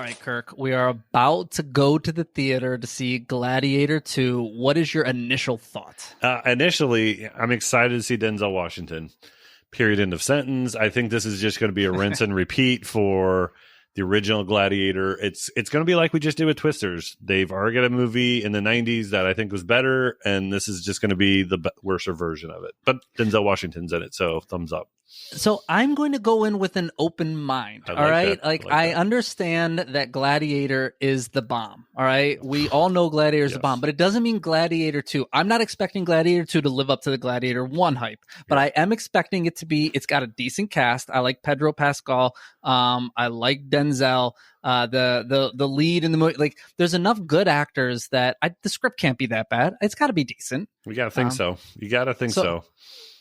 right, Kirk. We are about to go to the theater to see Gladiator 2. What is your initial thought? Initially, I'm excited to see Denzel Washington. Period. End of sentence. I think this is just going to be a rinse and repeat for the original Gladiator. It's going to be like we just did with Twisters. They've already got a movie in the 90s that I think was better, and this is just going to be the worse version of it. But Denzel Washington's in it, so thumbs up. So I'm going to go in with an open mind. All right. I understand that Gladiator is the bomb. All right. We all know Gladiator is the bomb, but it doesn't mean Gladiator 2. I'm not expecting Gladiator 2 to live up to the Gladiator 1 hype, but I am expecting it to be, it's got a decent cast. I like Pedro Pascal. I like Denzel. The lead in the movie, like there's enough good actors that the script can't be that bad. It's got to be decent. We got to think so. You got to think so.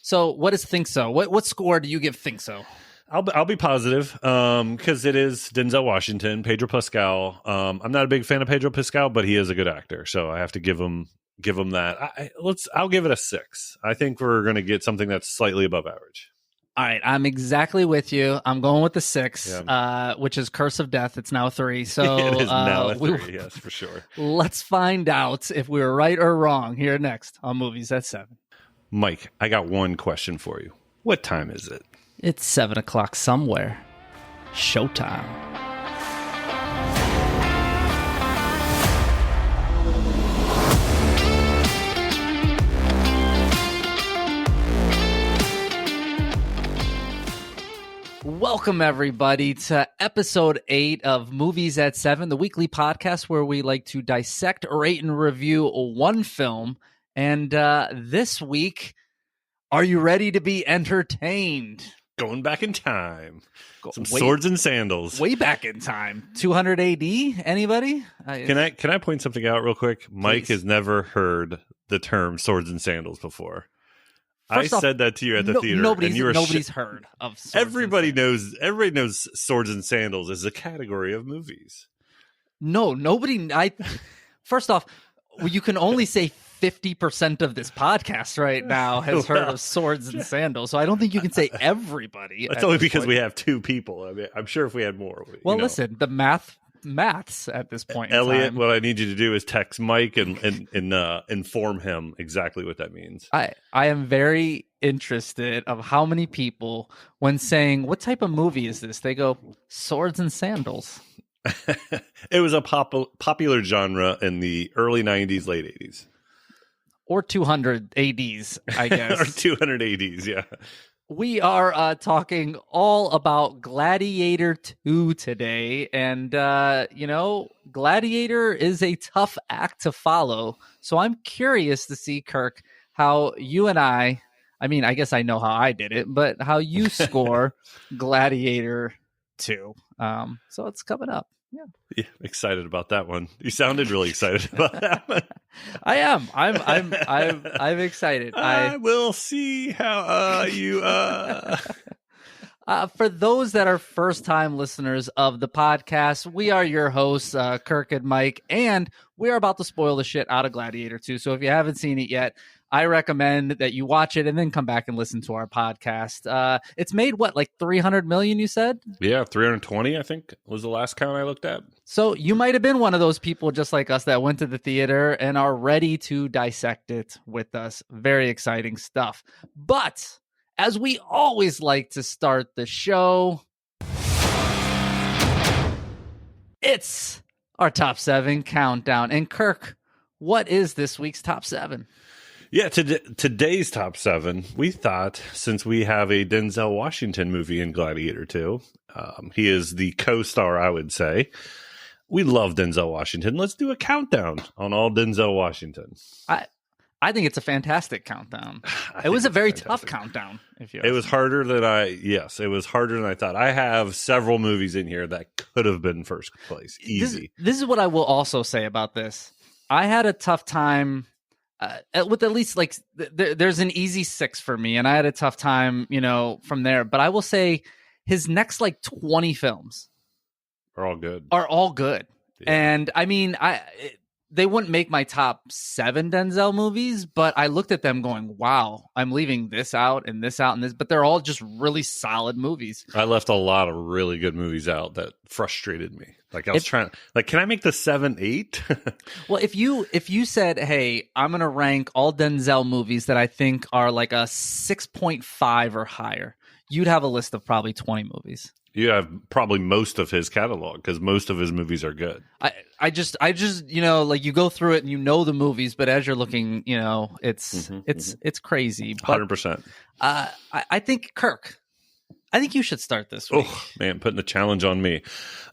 So what is Think So? What score do you give Think So? I'll be positive because it is Denzel Washington, Pedro Pascal. I'm not a big fan of Pedro Pascal, but he is a good actor, so I have to give him that. I'll give it a 6. I think we're going to get something that's slightly above average. All right, I'm exactly with you. I'm going with the 6, which is Curse of Death. It's now 3. So it is now a 3, yes, for sure. Let's find out if we were right or wrong here next on Movies at 7. Mike, I got one question for you. What time is it? It's 7 o'clock somewhere. Showtime. Welcome, everybody, to episode 8 of Movies at 7, the weekly podcast where we like to dissect, rate, and review one film. And this week, are you ready to be entertained? Going back in time. Swords and sandals. Way back in time. 200 AD? Anybody? Can I point something out real quick? Please. Mike has never heard the term swords and sandals before. First I said that to you at the theater. Nobody's heard of swords. Everybody knows swords and sandals is a category of movies. No, nobody. First off, you can only say 50% of this podcast right now has heard of swords and sandals. So I don't think you can say everybody. That's only because we have 2 people. I mean, I'm sure if we had more. Listen, the maths at this point. Elliot, what I need you to do is text Mike and inform him exactly what that means. I am very interested of how many people, when saying, what type of movie is this? They go, swords and sandals. It was a popular genre in the early 90s, late 80s. Or 200 ADs, I guess. Or 200 ADs, yeah. We are talking all about Gladiator 2 today. And, Gladiator is a tough act to follow. So I'm curious to see, Kirk, how you and I guess I know how I did it, but how you score Gladiator 2. So it's coming up. Yeah, excited about that one. You sounded really excited about that one. I am. I'm excited. I will see how you. For those that are first-time listeners of the podcast, we are your hosts, Kirk and Mike, and we are about to spoil the shit out of Gladiator 2. So if you haven't seen it yet, I recommend that you watch it and then come back and listen to our podcast. It's made, like 300 million, you said? Yeah, 320, I think, was the last count I looked at. So you might have been one of those people just like us that went to the theater and are ready to dissect it with us. Very exciting stuff. But as we always like to start the show, it's our top 7 countdown. And Kirk, what is this week's top 7? Yeah, today's top 7, we thought, since we have a Denzel Washington movie in Gladiator 2, he is the co-star, I would say. We love Denzel Washington. Let's do a countdown on all Denzel Washington. I think it's a fantastic countdown. It was a very tough countdown. It was harder than I thought. I have several movies in here that could have been first place. Easy. This is what I will also say about this. I had a tough time with at least there's an easy 6 for me, and I had a tough time, from there. But I will say his next 20 films are all good. Yeah. And I mean, they wouldn't make my top 7 Denzel movies, but I looked at them going, wow, I'm leaving this out and this out and this, but they're all just really solid movies. I left a lot of really good movies out that frustrated me. Like I was trying, like, can I make the 7, 8? Well, if you said, hey, I'm going to rank all Denzel movies that I think are like a 6.5 or higher, you'd have a list of probably 20 movies. You have probably most of his catalog because most of his movies are good. I just like you go through it and the movies, but as you're looking, it's crazy. 100%. I think Kirk, I think you should start this week. Oh man, putting the challenge on me.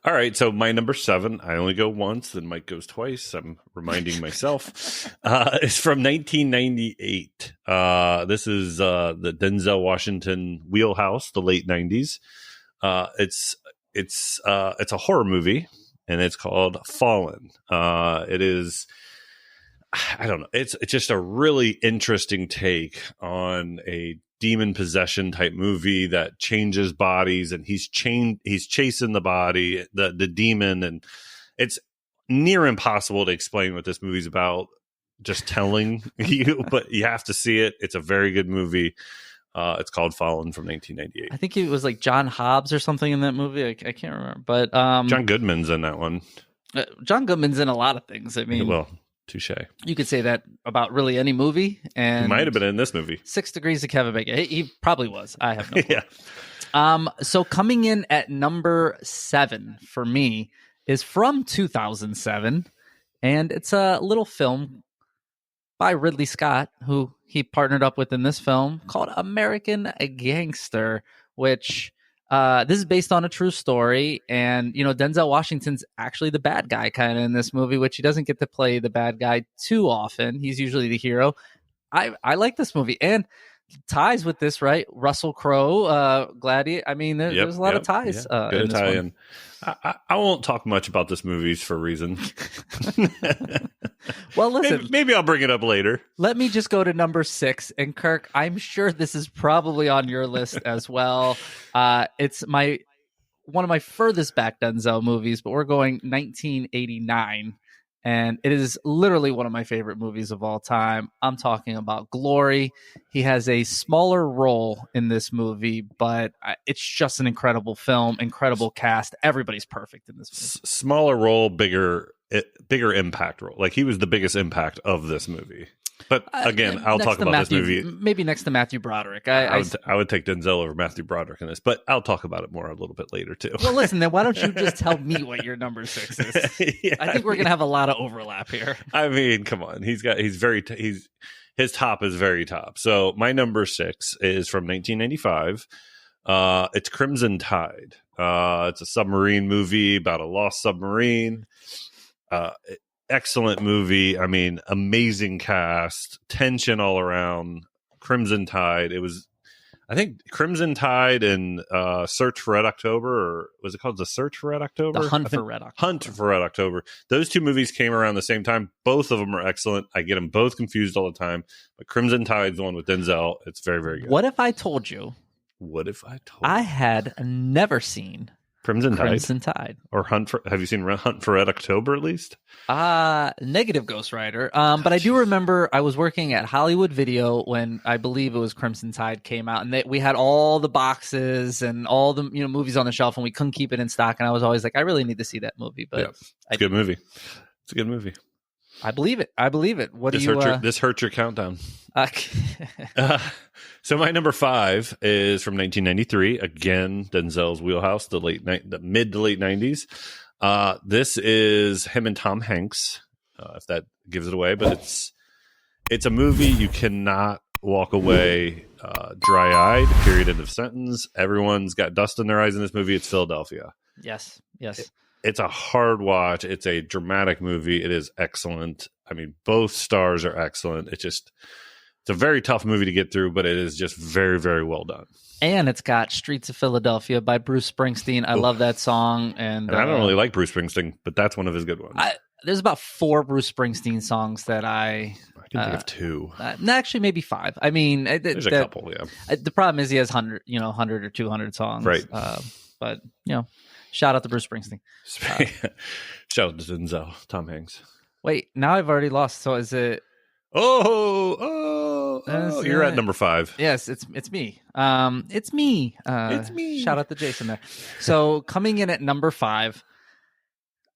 All right, so my number 7, I only go once, then Mike goes twice. I'm reminding myself. It's from 1998. This is the Denzel Washington wheelhouse, the late 90s. It's a horror movie, and it's called Fallen. It is, I don't know. It's just a really interesting take on a demon possession type movie that changes bodies, and he's chasing the body, the demon, and it's near impossible to explain what this movie's about. Just telling you, but you have to see it. It's a very good movie. It's called Fallen from 1998. I think it was like John Hobbs or something in that movie. I can't remember, but John Goodman's in that one. John Goodman's in a lot of things. I mean, well, touche. You could say that about really any movie. And he might have been in this movie. 6 Degrees of Kevin Bacon. He probably was. I have no clue. Yeah. So coming in at number 7 for me is from 2007, and it's a little film by Ridley Scott, who he partnered up with in this film, called American Gangster, which this is based on a true story. And, Denzel Washington's actually the bad guy kind of in this movie, which he doesn't get to play the bad guy too often. He's usually the hero. I like this movie. And ties with this, right? Russell Crowe, Gladiator. I mean, there's a lot of ties. Yeah. Good tie-in. I won't talk much about this movie for a reason. Well, listen. Maybe I'll bring it up later. Let me just go to number 6. And Kirk, I'm sure this is probably on your list as well. It's one of my furthest back Denzel movies, but we're going 1989. And it is literally one of my favorite movies of all time. I'm talking about Glory. He has a smaller role in this movie, but it's just an incredible film, incredible cast. Everybody's perfect in this movie. Smaller role, bigger impact role. Like he was the biggest impact of this movie. But again, I'll talk about this movie. Maybe next to Matthew Broderick. I would take Denzel over Matthew Broderick in this, but I'll talk about it more a little bit later too. Well, listen, then why don't you just tell me what your number 6 is? Yeah, I think we're gonna have a lot of overlap here. I mean, come on, his top is very top. So my number 6 is from 1995. It's Crimson Tide. It's a submarine movie about a lost submarine. Excellent movie. I mean, amazing cast, tension all around. Crimson Tide. It was, I think, Crimson Tide and Search for Red October, or was it called The Search for Red October? The Hunt for Red October. Hunt for Red October. Those two movies came around the same time. Both of them are excellent. I get them both confused all the time. But Crimson Tide's the one with Denzel. It's very, very good. What if I told you? I had never seen Crimson Tide. Or have you seen Hunt for Red October at least? Negative Ghost Rider. But I do remember I was working at Hollywood Video when I believe it was Crimson Tide came out, and we had all the boxes and all the movies on the shelf, and we couldn't keep it in stock. And I was always like, I really need to see that movie. But it's a good movie. It's a good movie. I believe it. This hurts your countdown. So my number 5 is from 1993. Again, Denzel's wheelhouse, the mid to late 90s. This is him and Tom Hanks, if that gives it away. But it's a movie you cannot walk away dry-eyed. Period. End of sentence. Everyone's got dust in their eyes in this movie. It's Philadelphia. Yes. It's a hard watch. It's a dramatic movie. It is excellent. I mean, both stars are excellent. It's a very tough movie to get through, but it is just very, very well done. And it's got Streets of Philadelphia by Bruce Springsteen. I love that song. And I don't really like Bruce Springsteen, but that's one of his good ones. There's about 4 Bruce Springsteen songs that I can think of 2. Actually, maybe 5. I mean, there's a couple, yeah. The problem is he has 100 or 200 songs. Right. But, shout out to Bruce Springsteen. Shout out to Denzel, Tom Hanks. Wait, now I've already lost. So is it? You're at number 5. Yes, it's me. It's me. It's me. Shout out to Jason there. So coming in at number 5,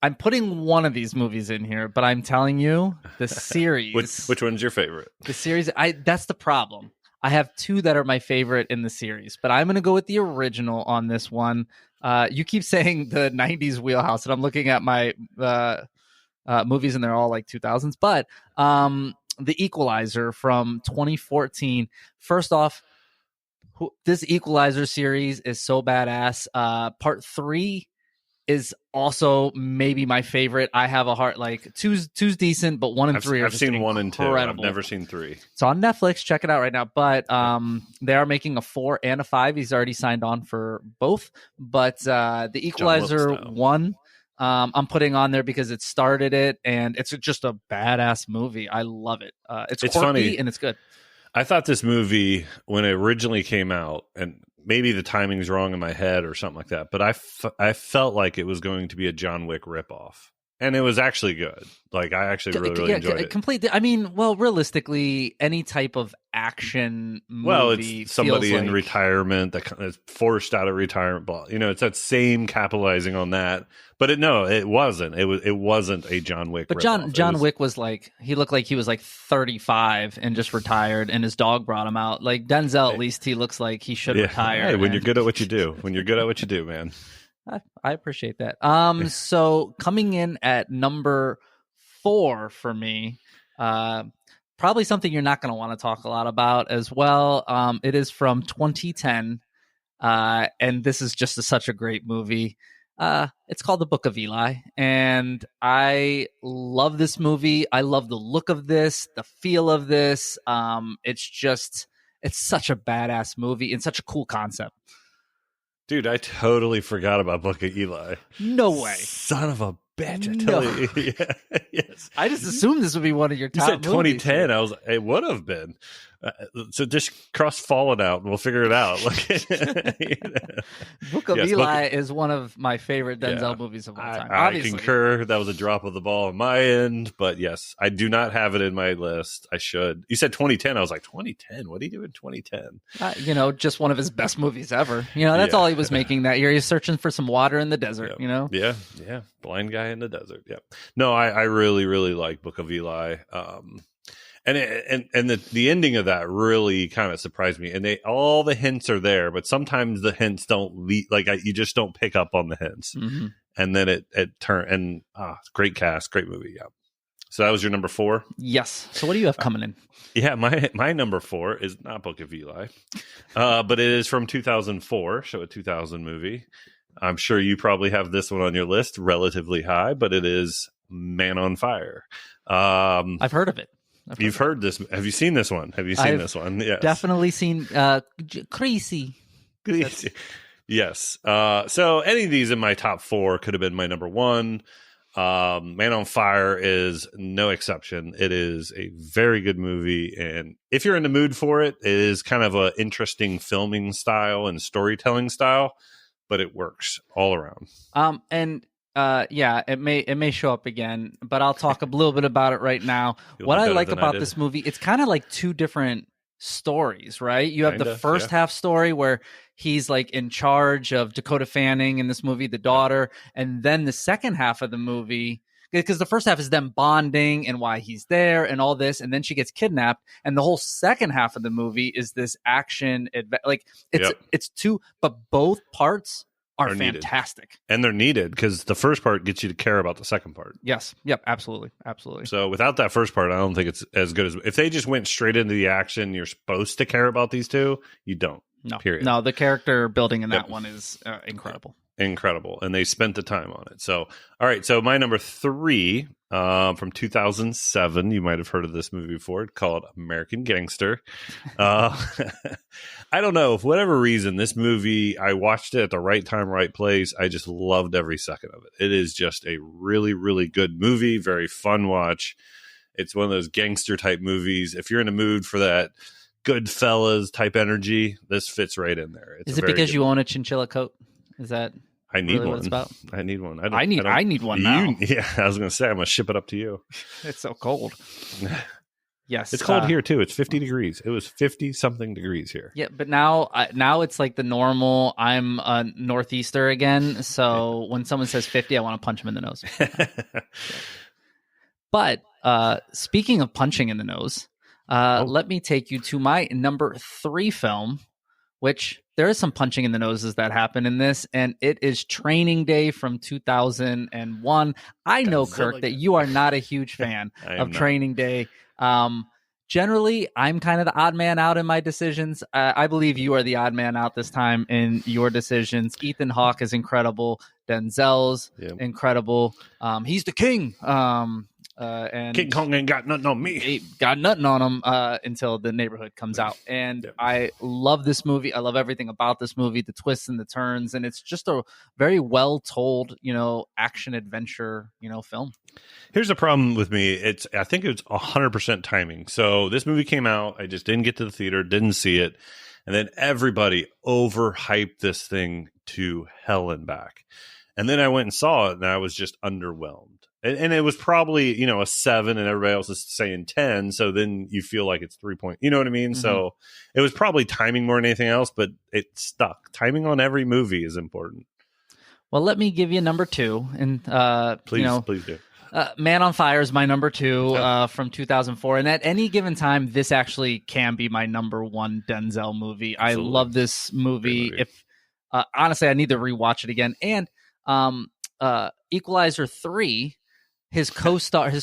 I'm putting one of these movies in here, but I'm telling you, the series. Which one's your favorite? The series. That's the problem. I have 2 that are my favorite in the series, but I'm going to go with the original on this one. You keep saying the 90s wheelhouse, and I'm looking at my movies, and they're all like 2000s. But The Equalizer from 2014. First off, this Equalizer series is so badass. Part 3 is also maybe my favorite. I have a heart, like two's decent, but 1 and 3 are I've just seen incredible. 1 and 2. I've never seen 3. It's on Netflix. Check it out right now. But they are making a 4 and a 5. He's already signed on for both. But The Equalizer 1, I'm putting on there because it started it, and it's just a badass movie. I love it. It's quirky funny. and it's good. I thought this movie, when it originally came out, and maybe the timing's wrong in my head or something like that, but I felt like it was going to be a John Wick ripoff. And it was actually good. Like, I actually really enjoyed it. Completely. I mean, well, realistically, any type of action movie it's somebody in like retirement that is forced out of retirement. But, it's that same capitalizing on that. But it wasn't. It wasn't a John Wick But ripoff. John Wick was like, he looked like he was like 35 and just retired, and his dog brought him out. Like Denzel, at least he looks like he should retire. Hey, when you're good at what you do. When you're good at what you do, man. I appreciate that. So coming in at number 4 for me, probably something you're not going to want to talk a lot about as well. It is from 2010, and this is just such a great movie. It's called The Book of Eli, and I love this movie. I love the look of this, the feel of this. It's such a badass movie and such a cool concept. Dude, I totally forgot about Book of Eli. No way. Son of a bitch, I tell you. Yeah, yes. I just assumed this would be one of your top movies. You said 2010. It would have been. So just cross Fallen out, and we'll figure it out. Book of Eli is one of my favorite Denzel movies of all time. I concur. That was a drop of the ball on my end, but yes, I do not have it in my list. I should. You said 2010. I was like, 2010? What did he do in 2010? Just one of his best movies ever. That's all he was making that year. He's searching for some water in the desert. Yeah. Blind guy in the desert. Yeah. No, I really, really like Book of Eli. And the ending of that really kind of surprised me. And all the hints are there, but sometimes the hints don't lead, you just don't pick up on the hints. Mm-hmm. And then it turned, and great cast, great movie. Yeah. So that was your number 4. Yes. So what do you have coming in? Yeah, my number 4 is not Book of Eli, but it is from 2004. So a 2000 movie. I'm sure you probably have this one on your list, relatively high, but it is Man on Fire. I've heard of it. You've heard this. Have you seen this one? Have you seen this one? Yes. Definitely seen Greasy. Yes. So any of these in my top 4 could have been my number 1. Man on Fire is no exception. It is a very good movie. And if you're in the mood for it, it is kind of an interesting filming style and storytelling style, but it works all around. It may show up again, but I'll talk a little bit about it right now. What I like about this movie, it's kind of like 2 different stories, right? You have the first half story where he's like in charge of Dakota Fanning in this movie, the daughter, and then the second half of the movie, because the first half is them bonding and why he's there and all this, and then she gets kidnapped, and the whole second half of the movie is this action, it's 2, but both parts are fantastic. Needed. And they're needed because the first part gets you to care about the second part. Yes. Yep. Absolutely. So without that first part, I don't think it's as good as if they just went straight into the action. You're supposed to care about these 2. You don't. No. Period. No, the character building in that one is incredible. Incredible. And they spent the time on it. So, all right. So my number 3 from 2007, you might have heard of this movie before, called American Gangster. I don't know. For whatever reason, this movie, I watched it at the right time, right place. I just loved every second of it. It is just a really, really good movie. Very fun watch. It's one of those gangster type movies. If you're in a mood for that Goodfellas type energy, this fits right in there. Is it because you own a chinchilla coat? Is that... I need really one. what it's about? I need one. I need one now. Yeah, I was going to say I'm going to ship it up to you. It's so cold. Yes, it's cold here too. It's 50 degrees. It was 50 something degrees here. Yeah, but now it's like the normal. I'm a northeaster again, so when someone says 50, I want to punch him in the nose. But speaking of punching in the nose, let me take you to my number 3 film, which there is some punching in the noses that happen in this, and it is Training Day from 2001. I know, Kirk, that you are not a huge fan of Training Day. Generally, I'm kind of the odd man out in my decisions. I believe you are the odd man out this time in your decisions. Ethan Hawke is incredible. Denzel's incredible. He's the king. And King Kong ain't got nothing on me. He got nothing on him until The Neighborhood comes out. And I love this movie. I love everything about this movie, the twists and the turns. And it's just a very well told, action adventure, film. Here's the problem with me. I think it's 100% timing. So this movie came out. I just didn't get to the theater, didn't see it. And then everybody overhyped this thing to hell and back. And then I went and saw it, and I was just underwhelmed. And it was probably, a 7, and everybody else is saying 10. So then you feel like it's 3 point. You know what I mean? Mm-hmm. So it was probably timing more than anything else, but it stuck. Timing on every movie is important. Well, let me give you number 2. And please do. Man on Fire is my number 2 from 2004. And at any given time, this actually can be my number 1 Denzel movie. Absolutely. I love this movie. If honestly, I need to rewatch it again. And Equalizer 3, his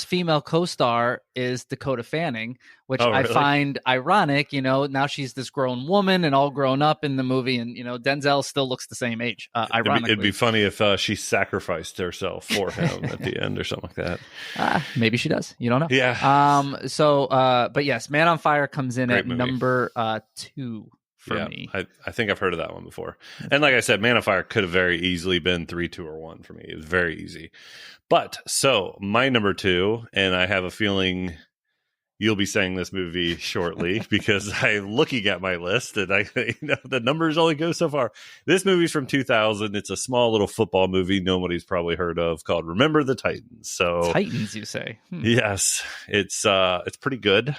female co-star is Dakota Fanning, which I find ironic. Now she's this grown woman and all grown up in the movie, and Denzel still looks the same age. Ironically, it'd be funny if she sacrificed herself for him at the end or something like that. Maybe she does. You don't know. Yeah. But yes, Man on Fire comes in at number 2. For me. I think I've heard of that one before. And like I said, Man on Fire could have very easily been 3, 2, or 1 for me. It was very easy. But so my number 2, and I have a feeling you'll be saying this movie shortly because I'm looking at my list and the numbers only go so far. This movie's from 2000. It's a small little football movie nobody's probably heard of called Remember the Titans. So Titans, you say? Yes, it's pretty good.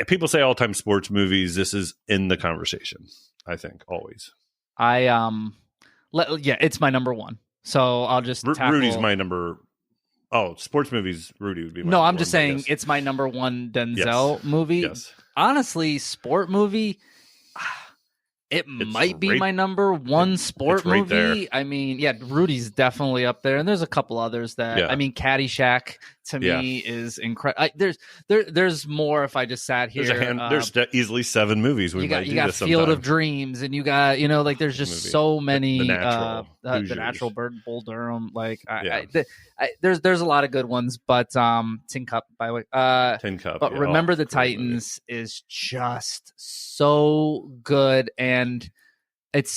People say all-time sports movies. This is in the conversation, I think, always. It's my number 1. So I'll just tackle... Rudy's my number... Oh, sports movies, Rudy would be my No, number I'm just saying it's my number 1 Denzel movie. Yes. Honestly, sport movie... It might be my number 1 sport movie. There. I mean, Rudy's definitely up there, and there's a couple others that I mean, Caddyshack to me is incredible. There's more. If I just sat here, there's easily 7 movies. You got Field of Dreams, and you got there's just so many. The Natural, Bull Durham. There's a lot of good ones, but Tin Cup, by the way. Tin Cup. But Remember the Titans is just so good, and it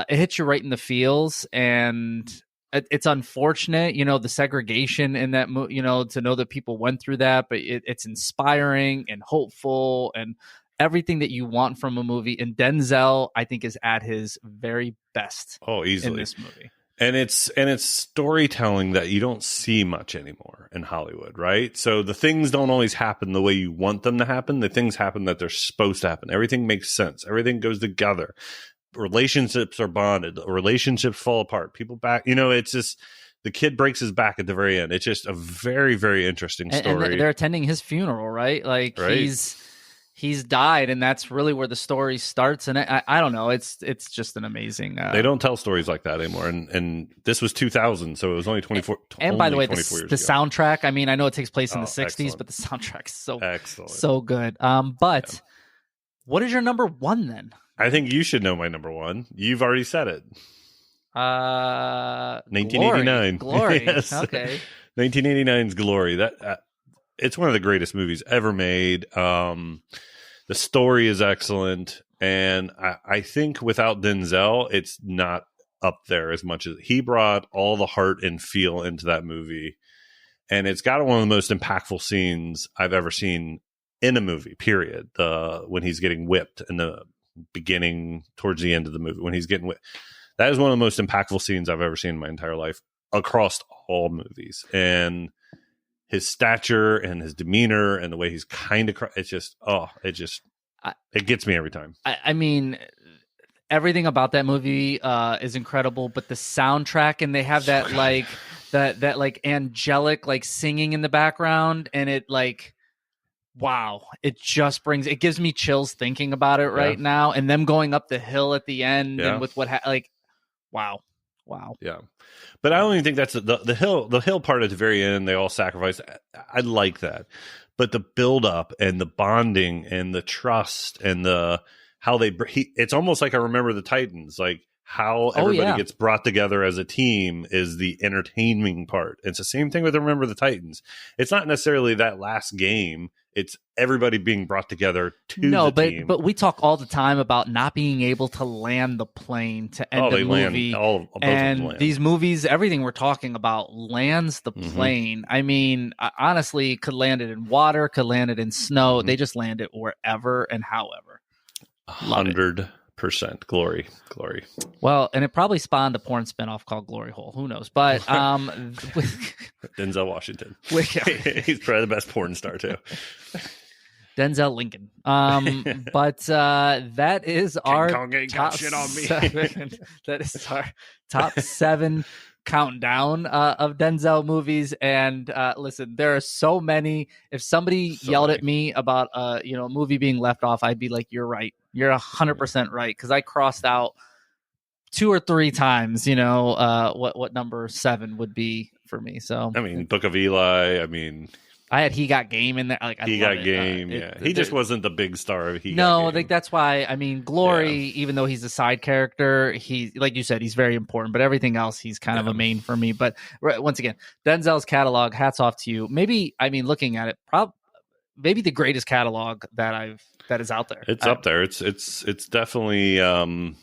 hits you right in the feels, and it's unfortunate, the segregation in that to know that people went through that, but it's inspiring and hopeful and everything that you want from a movie. And Denzel, I think, is at his very best. Oh, easily in this movie. And it's storytelling that you don't see much anymore in Hollywood, right? So the things don't always happen the way you want them to happen. The things happen that they're supposed to happen. Everything makes sense. Everything goes together. Relationships are bonded. Relationships fall apart. People back. It's just the kid breaks his back at the very end. It's just a very, very interesting story. And they're attending his funeral, right? He's died, and that's really where the story starts. And I don't know. It's just an amazing. They don't tell stories like that anymore. And this was 2000, so it was only 24. And by the way, the soundtrack. I mean, I know it takes place in the 60s, excellent. But the soundtrack's so good. What is your number 1 then? I think you should know my number 1. You've already said it. 1989. Glory. Yes. Okay. 1989's Glory. That it's one of the greatest movies ever made. The story is excellent, and I think without Denzel, it's not up there as much as he brought all the heart and feel into that movie, and it's got one of the most impactful scenes I've ever seen in a movie. Period. When he's getting whipped and the beginning towards the end of the movie when he's getting with. That is one of the most impactful scenes I've ever seen in my entire life across all movies. And his stature and his demeanor and the way he's kind of, it gets me every time. I mean, everything about that movie is incredible, but the soundtrack, and they have that like that like angelic like singing in the background, and it like, wow, it gives me chills thinking about it right now, and them going up the hill at the end and with wow. Yeah. But I don't even think that's the hill part at the very end. They all sacrifice. I like that. But the build up and the bonding and the trust and how it's almost like I Remember the Titans, like how everybody gets brought together as a team is the entertaining part. It's the same thing with Remember the Titans. It's not necessarily that last game. It's everybody being brought together to the team. But we talk all the time about not being able to land the plane to end the movie. And these movies, everything we're talking about lands the plane. I mean, honestly, could land it in water, could land it in snow. They just land it wherever and however. 100%. Glory. Well, and it probably spawned a porn spinoff called Glory Hole. Who knows? But Denzel Washington. He's probably the best porn star too. Denzel Lincoln. But that is our top shit on me. That is our top 7 countdown of Denzel movies. And listen, there are so many. If somebody yelled at me about a movie being left off, I'd be like, "You're right. You're 100% right." Because I crossed out 2 or 3 times. What number 7 would be for me. So I mean, Book of Eli. I mean, I had He Got Game in there. Like He Got Game. He just wasn't the big star of He Got Game. I think that's why. I mean, Glory, even though he's a side character, he, like you said, he's very important. But everything else, he's kind of a main for me. But once again, Denzel's catalog, hats off to you. Maybe, I mean, looking at it, maybe the greatest catalog that is out there. It's up there. It's definitely in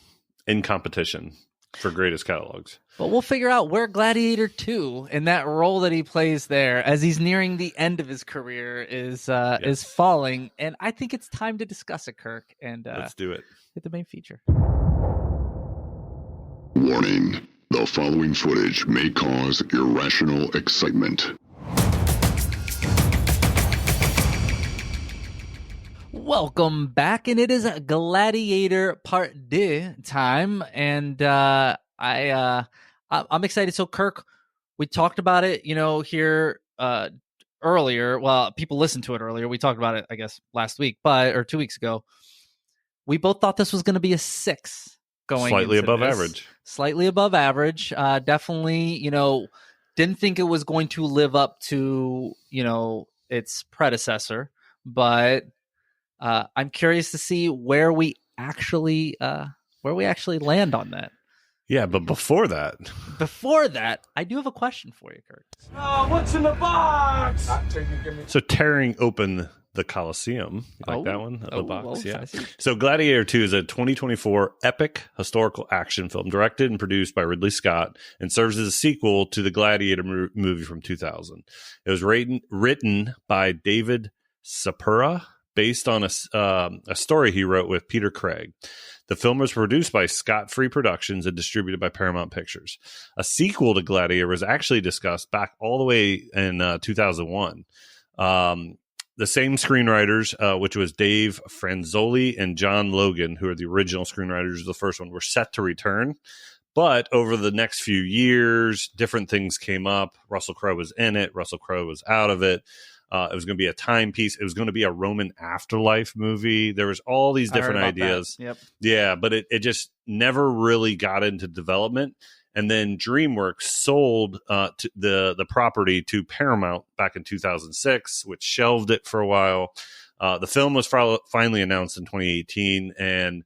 competition for greatest catalogs. But we'll figure out where Gladiator 2 and that role that he plays there as he's nearing the end of his career is falling. And I think it's time to discuss it, Kirk. And let's do it. Hit the main feature. Warning. The following footage may cause irrational excitement. Welcome back, and it is Gladiator Part 2 time, and I'm excited. So, Kirk, we talked about it, here earlier. Well, people listened to it earlier. We talked about it, I guess, last week, or 2 weeks ago. We both thought this was going to be a 6 going slightly above average. Slightly above average. Definitely, didn't think it was going to live up to, its predecessor, but I'm curious to see where we actually land on that. Yeah, but before that, I do have a question for you, Kirk. Oh, what's in the box? So tearing open the Colosseum, you like that one? The box, yeah. So Gladiator 2 is a 2024 epic historical action film directed and produced by Ridley Scott and serves as a sequel to the Gladiator movie from 2000. It was written by David Sapura, based on a story he wrote with Peter Craig. The film was produced by Scott Free Productions and distributed by Paramount Pictures. A sequel to Gladiator was actually discussed back all the way in 2001. The same screenwriters, which was Dave Franzoli and John Logan, who are the original screenwriters of the first one, were set to return. But over the next few years, different things came up. Russell Crowe was in it. Russell Crowe was out of it. It was going to be a timepiece. It was going to be a Roman afterlife movie. There was all these different ideas. Yep. Yeah, but it just never really got into development. And then DreamWorks sold the property to Paramount back in 2006, which shelved it for a while. The film was finally announced in 2018, and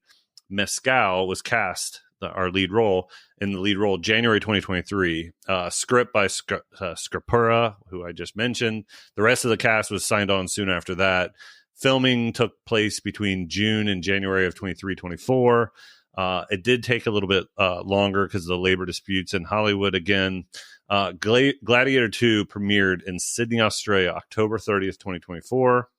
Mescal was cast our lead role January 2023. Script by Scripura, who I just mentioned. The rest of the cast was signed on soon after that. Filming took place between June and January of 23-24. It did take a little bit longer because of the labor disputes in Hollywood again. Gladiator 2 premiered in Sydney, Australia, October 30th, 2024.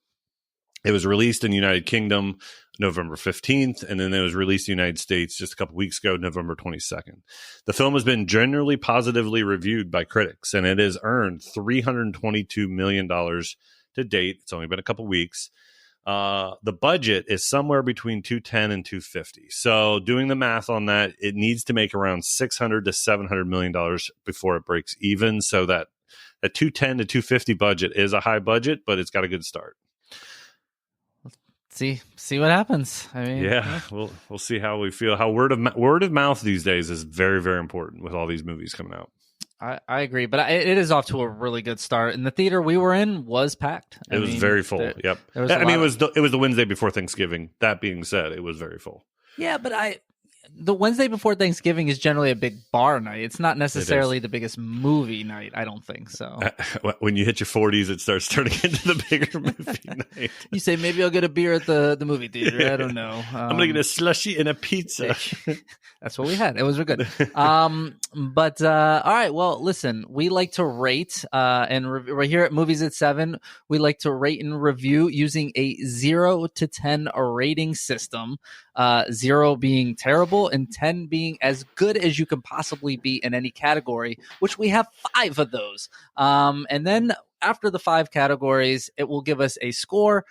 It was released in the United Kingdom November 15th, and then it was released in the United States just a couple weeks ago, November 22nd. The film has been generally positively reviewed by critics, and it has earned $322 million to date. It's only been a couple weeks. The budget is somewhere between 210 and 250. So doing the math on that, it needs to make around 600 to 700 million dollars before it breaks even. So that 210 to 250 budget is a high budget, but it's got a good start. See what happens. I mean, yeah, we'll see how we feel. How word of mouth these days is very, very important with all these movies coming out. I agree, but it is off to a really good start. And the theater we were in was packed. It was very full. Yep. It was the Wednesday before Thanksgiving. That being said, it was very full. Yeah, but the Wednesday before Thanksgiving is generally a big bar night. It's not necessarily the biggest movie night. I don't think so. When you hit your 40s, it starts turning into the bigger movie night. You say, maybe I'll get a beer at the movie theater. I don't know. I'm going to get a slushie and a pizza. That's what we had. It was good. But all right. Well, listen, we like to rate, and we're here at Movies at 7. We like to rate and review using a 0 to 10 rating system. 0 being terrible and 10 being as good as you can possibly be in any category, which we have 5 of those. And then after the 5 categories, it will give us a score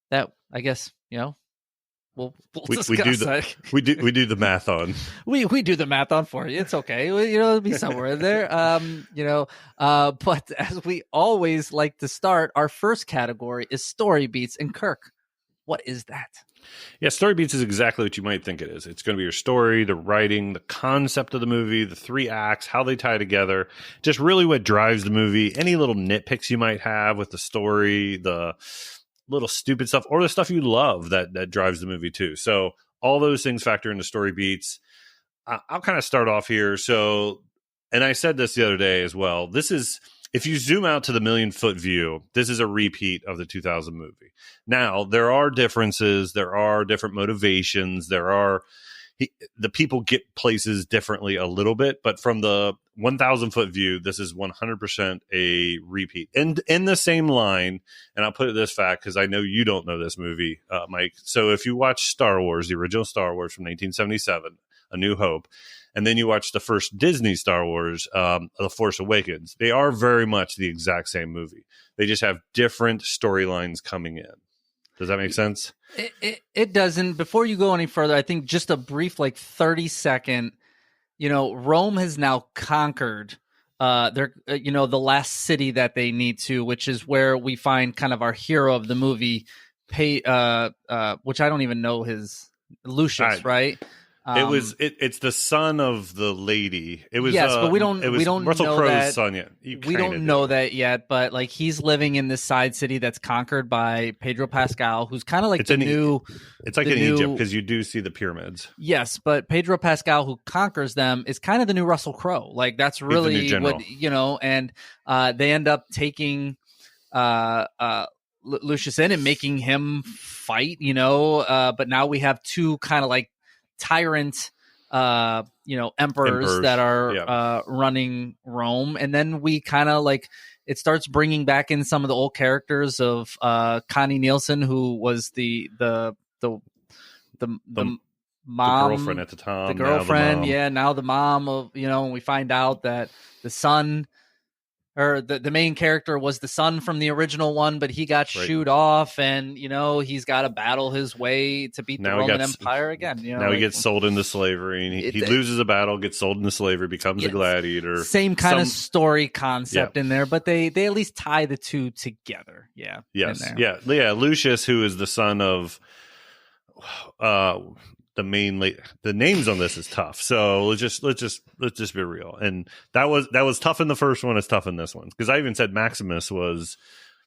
that I guess, we'll discuss. We do the math on. We do the math on for you. It's okay. It'll be somewhere in there. But as we always like to start, our first category is story beats. And Kirk, what is that? Yeah, story beats is exactly what you might think it is. It's going to be your story, the writing, the concept of the movie, the 3 acts, how they tie together, just really what drives the movie, any little nitpicks you might have with the story, the little stupid stuff, or the stuff you love that drives the movie too. So all those things factor into story beats. I'll kind of start off here. So, and I said this the other day as well, this is, if you zoom out to the 1,000,000-foot view, this is a repeat of the 2000 movie. Now, there are differences. There are different motivations. The people get places differently a little bit, but from the 1,000-foot view, this is 100% a repeat. And in the same line, and I'll put it this fact because I know you don't know this movie, Mike. So if you watch Star Wars, the original Star Wars from 1977, A New Hope, and then you watch the first Disney Star Wars, The Force Awakens, they are very much the exact same movie. They just have different storylines coming in. Does that make sense? It doesn't. Before you go any further, I think just a brief 30-second, Rome has now conquered the last city that they need to, which is where we find kind of our hero of the movie, which I don't even know his, Lucius, right? It's the son of the lady. It was but we don't Russell know Crowe's that, son yet. We don't know that yet, but he's living in this side city that's conquered by Pedro Pascal, who's kind of like It's like in Egypt because you do see the pyramids. Yes, but Pedro Pascal, who conquers them, is kind of the new Russell Crowe. That's really what and they end up taking Lucius in and making him fight. But now we have 2 kind of tyrant emperors that are running Rome, and then we kind of it starts bringing back in some of the old characters of Connie Nielsen, who was the mom, the girlfriend at the time, now the mom of and we find out that the son, or the main character, was the son from the original one, but he got shooed off, and he's got to battle his way to beat the Roman Empire again. Now he gets sold into slavery, and he loses a battle, gets sold into slavery, becomes a gladiator. Same kind of story concept in there, but they at least tie the 2 together. Yeah. Yes. Yeah. Lucius, who is the son of the names on this is tough, so let's just be real. And that was tough in the first one. It's tough in this one because I even said Maximus was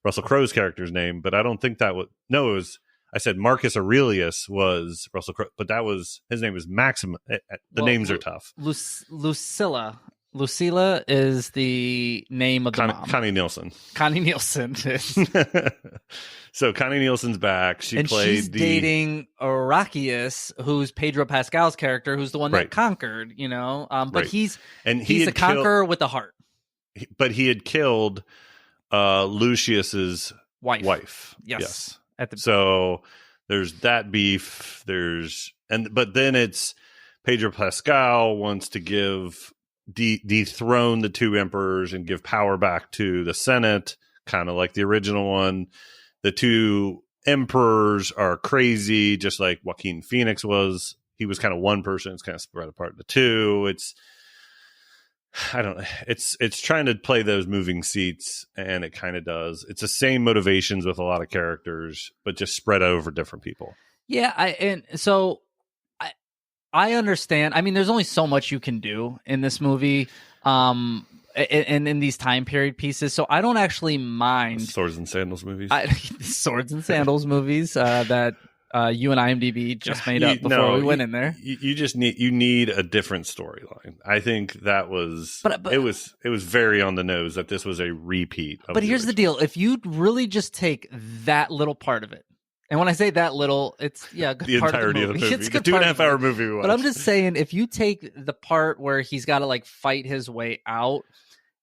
Russell Crowe's character's name, but I don't think that was. No, it was. I said Marcus Aurelius was Russell Crowe, but his name was Maximus. Names are tough. Lucilla is the name of the mom. Connie Nielsen. Connie Nielsen is. So Connie Nielsen's back. She's dating Arachius, who's Pedro Pascal's character, who's the one that conquered. But he's a conqueror with a heart. But he had killed Lucius's wife. Yes. So There's that beef. But then it's Pedro Pascal wants to dethrone the two emperors and give power back to the Senate, kind of like the original one. The two emperors are crazy, just like Joaquin Phoenix was. He was kind of one person. It's kind of spread apart into two. It's trying to play those moving seats, and it kind of does. It's the same motivations with a lot of characters, but just spread over different people. Yeah, I understand. I mean, there's only so much you can do in this movie, and in these time period pieces. So I don't actually mind Swords and Sandals movies. Swords and Sandals movies that you and IMDb just made up before we went in there. You need a different storyline. I think that was, but it was very on the nose that this was a repeat. But here's the deal: if you really just take that little part of it. And when I say that little, it's a good the part entirety of the movie. It's a 2.5 hour movie we watched. But I'm just saying, if you take the part where he's got to like fight his way out,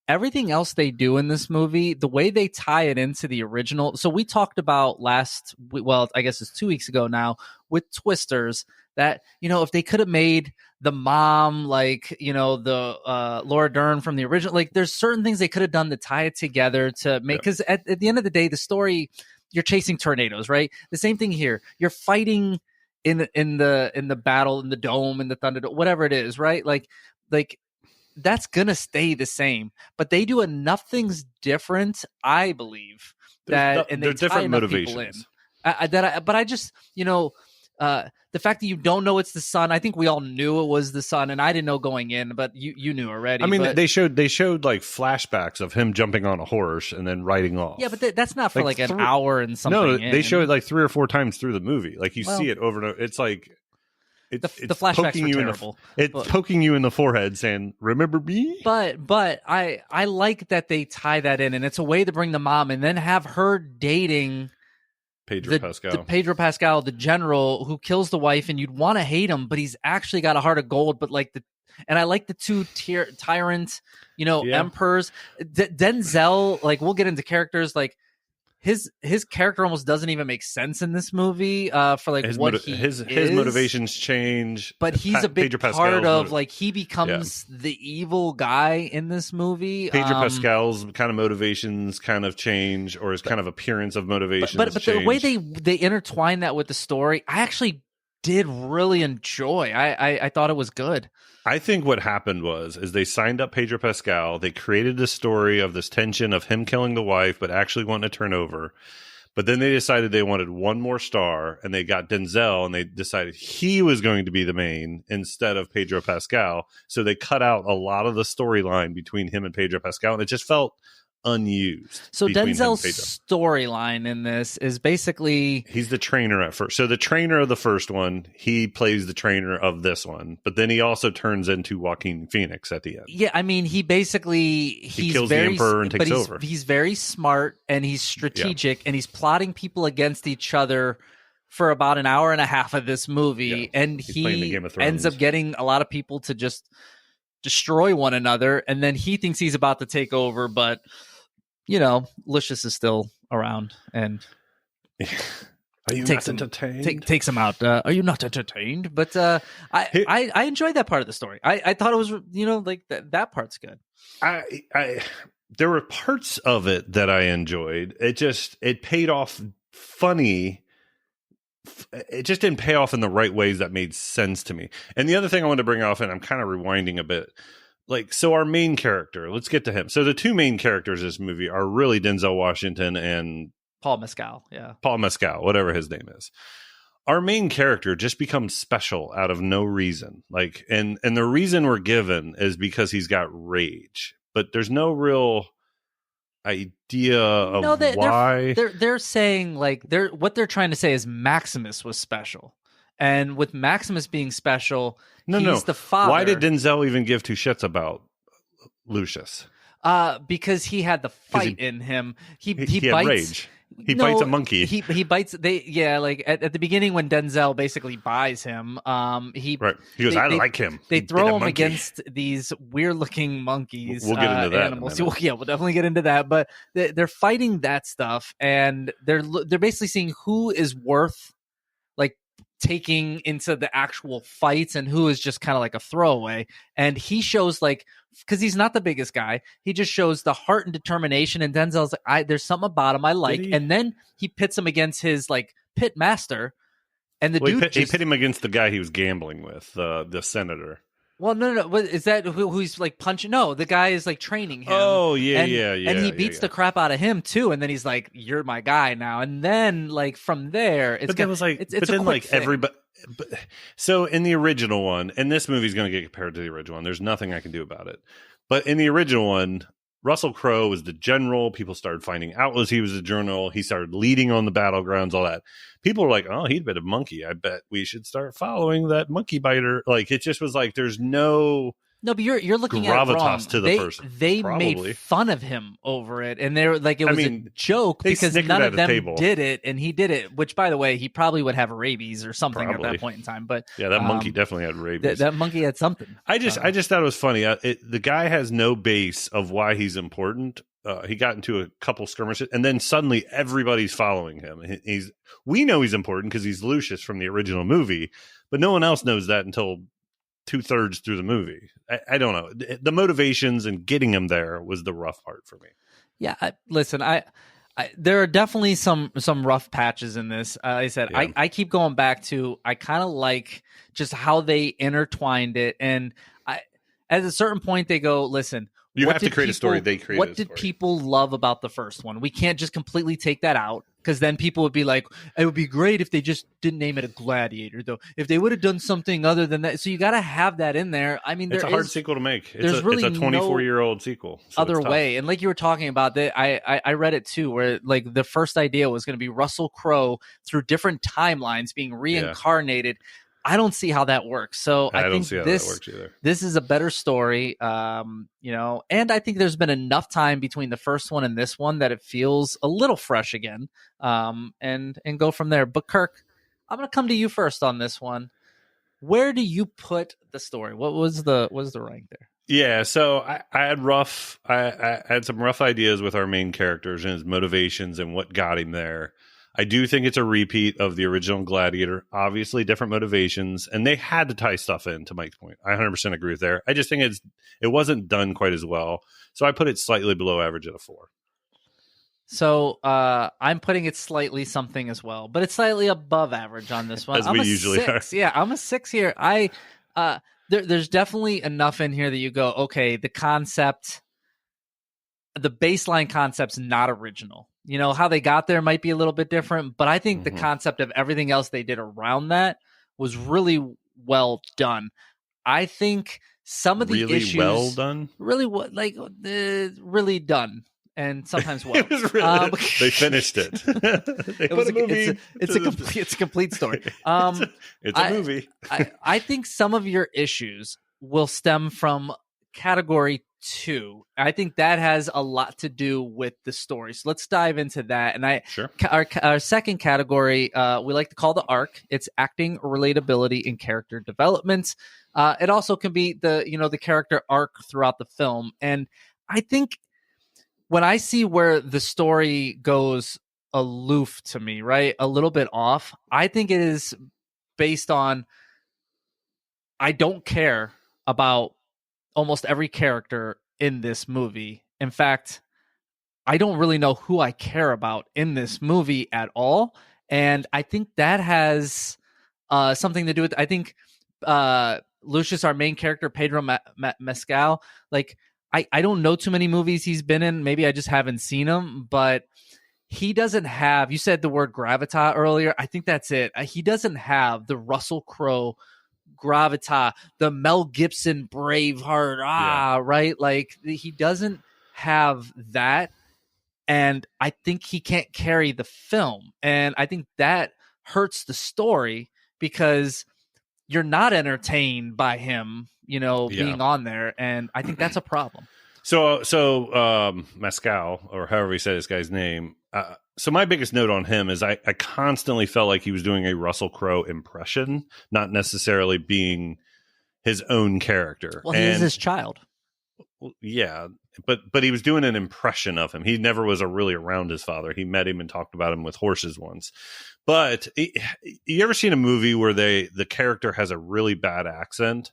everything else they do in this movie, the way they tie it into the original. So we talked about I guess it's 2 weeks ago now, with Twisters, that, if they could have made the mom like, the Laura Dern from the original, like there's certain things they could have done to tie it together to make, because at the end of the day, the story, you're chasing tornadoes, right? The same thing here. You're fighting in the battle, in the dome, in the thunder, whatever it is, right? Like that's gonna stay the same. But they do enough things different, I believe, and they there's different motivations. But I just, the fact that you don't know it's the sun, I think we all knew it was the sun, and I didn't know going in, but you knew already. I mean, they showed like flashbacks of him jumping on a horse and then riding off. Yeah, but that's not for like an hour and something. No, they show it like 3 or 4 times through the movie. Like you see it over and over. It's like the flashbacks were terrible. It's poking you in the forehead, saying, "Remember me?" But I like that they tie that in, and it's a way to bring the mom and then have her dating Pedro Pascal, the general who kills the wife, and you'd want to hate him, but he's actually got a heart of gold. But and I like the two tyrant, emperors. Denzel, like we'll get into characters, like his character almost doesn't even make sense in this movie. For like his motivations change, but he's a big part of like he becomes the evil guy in this movie. Pedro Pascal's kind of motivations kind of change, or his kind of appearance of motivations. But the way they intertwine that with the story, I actually did really enjoy. I thought it was good. I think what happened is they signed up Pedro Pascal. They created the story of this tension of him killing the wife, but actually wanting to turn over. But then they decided they wanted one more star, and they got Denzel, and they decided he was going to be the main instead of Pedro Pascal. So they cut out a lot of the storyline between him and Pedro Pascal, and it just felt unused. So Denzel's storyline in this is basically he's the trainer at first. So the trainer of the first one, he plays the trainer of this one, but then he also turns into Joaquin Phoenix at the end. Yeah, I mean, he kills the emperor and takes over. He's very smart and he's strategic and he's plotting people against each other for about an hour and a half of this movie, and he ends up getting a lot of people to just destroy one another, and then he thinks he's about to take over, but Lucius is still around and takes him out. Are you not entertained? But I enjoyed that part of the story. I thought it was, like that part's good. There were parts of it that I enjoyed. It paid off funny. It just didn't pay off in the right ways that made sense to me. And the other thing I wanted to bring off, and I'm kind of rewinding a bit, so our main character, let's get to him. So the two main characters in this movie are really Denzel Washington and Paul Mescal. Yeah. Paul Mescal, whatever his name is. Our main character just becomes special out of no reason. And the reason we're given is because he's got rage, but there's no real idea of why. They're saying what they're trying to say is Maximus was special. And with Maximus being special, he's the father. Why did Denzel even give two shits about Lucius? Because he had the fight in him. He bites. Had rage. He bites a monkey. He bites. At the beginning when Denzel basically buys him. He goes, I like him. They throw him against these weird looking monkeys. We'll get into that. Animals. We'll definitely get into that. But they're fighting that stuff, and they're basically seeing who is worth taking into the actual fights and who is just kind of like a throwaway. And he shows like, because he's not the biggest guy, he just shows the heart and determination. And Denzel's like, there's something about him I like. And then he pits him against his like pit master. And the dude he pit him against the guy he was gambling with, the senator. Well, no. Is that who he's like punching? No, the guy is like training him. Oh, yeah. And he beats the crap out of him too. And then he's like, "You're my guy now." And then like from there, it's everybody. So in the original one, and this movie's going to get compared to the original one. There's nothing I can do about it. But in the original one, Russell Crowe was the general. People started finding out he was a general. He started leading on the battlegrounds, all that. People were like, oh, he'd been a monkey. I bet we should start following that monkey biter. Like, it just was like, there's no but you're looking at it wrong. To the person. They made fun of him over it. And they were like, it was a joke because none of them did it. And he did it, which, by the way, he probably would have rabies or something at that point in time. But yeah, that monkey definitely had rabies. That monkey had something. I just thought it was funny. The guy has no base of why he's important. He got into a couple skirmishes, and then suddenly everybody's following him. We know he's important because he's Lucius from the original movie, but no one else knows that until 2/3 through the movie. I don't know. The motivations and getting him there was the rough part for me. Yeah, listen, there are definitely some rough patches in this. Like I said, yeah. I keep going back to, I kind of like just how they intertwined it, and at a certain point they go, listen, you have to create a story. They create. What did people love about the first one? We can't just completely take that out, because then people would be like, it would be great if they just didn't name it a Gladiator, though. If they would have done something other than that. So you got to have that in there. I mean, it's a hard sequel to make. It's a 24-year-old sequel. So other way. And like you were talking about, that I read it too, where like the first idea was going to be Russell Crowe through different timelines being reincarnated. Yeah. I don't see how that works. So I think that works either. This is a better story, and I think there's been enough time between the first one and this one that it feels a little fresh again, and go from there. But Kirk, I'm going to come to you first on this one. Where do you put the story? What was the rank there? Yeah, so I had some rough ideas with our main characters and his motivations and what got him there. I do think it's a repeat of the original Gladiator. Obviously, different motivations, and they had to tie stuff in, to Mike's point. I 100% agree with there. I just think it wasn't done quite as well, so I put it slightly below average at a 4. So I'm putting it slightly something as well, but it's slightly above average on this one. As we usually 6. Are. Yeah, I'm a 6 here. There's definitely enough in here that you go, okay, the baseline concept's not original. You know, how they got there might be a little bit different, but I think the concept of everything else they did around that was really well done. I think some of the issues... Really well done? Really done. And sometimes well. It was really, they finished it. It's a complete story. It's a movie. I think some of your issues will stem from category 2. I think that has a lot to do with the story. So let's dive into that. And sure. Our second category, we like to call the arc. It's acting, relatability, and character development. It also can be the character arc throughout the film. And I think when I see where the story goes aloof to me, right, a little bit off, I think it is based on, I don't care about almost every character in this movie. In fact, I don't really know who I care about in this movie at all. And I think that has something to do with, I think Lucius, our main character, Pedro Mescal, like, I don't know too many movies he's been in. Maybe I just haven't seen him, but he doesn't have, you said the word gravitas earlier. I think that's it. He doesn't have the Russell Crowe gravitas, the Mel Gibson Braveheart, right? Like, he doesn't have that. And I think he can't carry the film. And I think that hurts the story because you're not entertained by him, being on there. And I think that's a problem. So Mescal, or however he said this guy's name. So my biggest note on him is I constantly felt like he was doing a Russell Crowe impression, not necessarily being his own character. Well, he is his child. Yeah, but he was doing an impression of him. He never was really around his father. He met him and talked about him with horses once. But you ever seen a movie where the character has a really bad accent?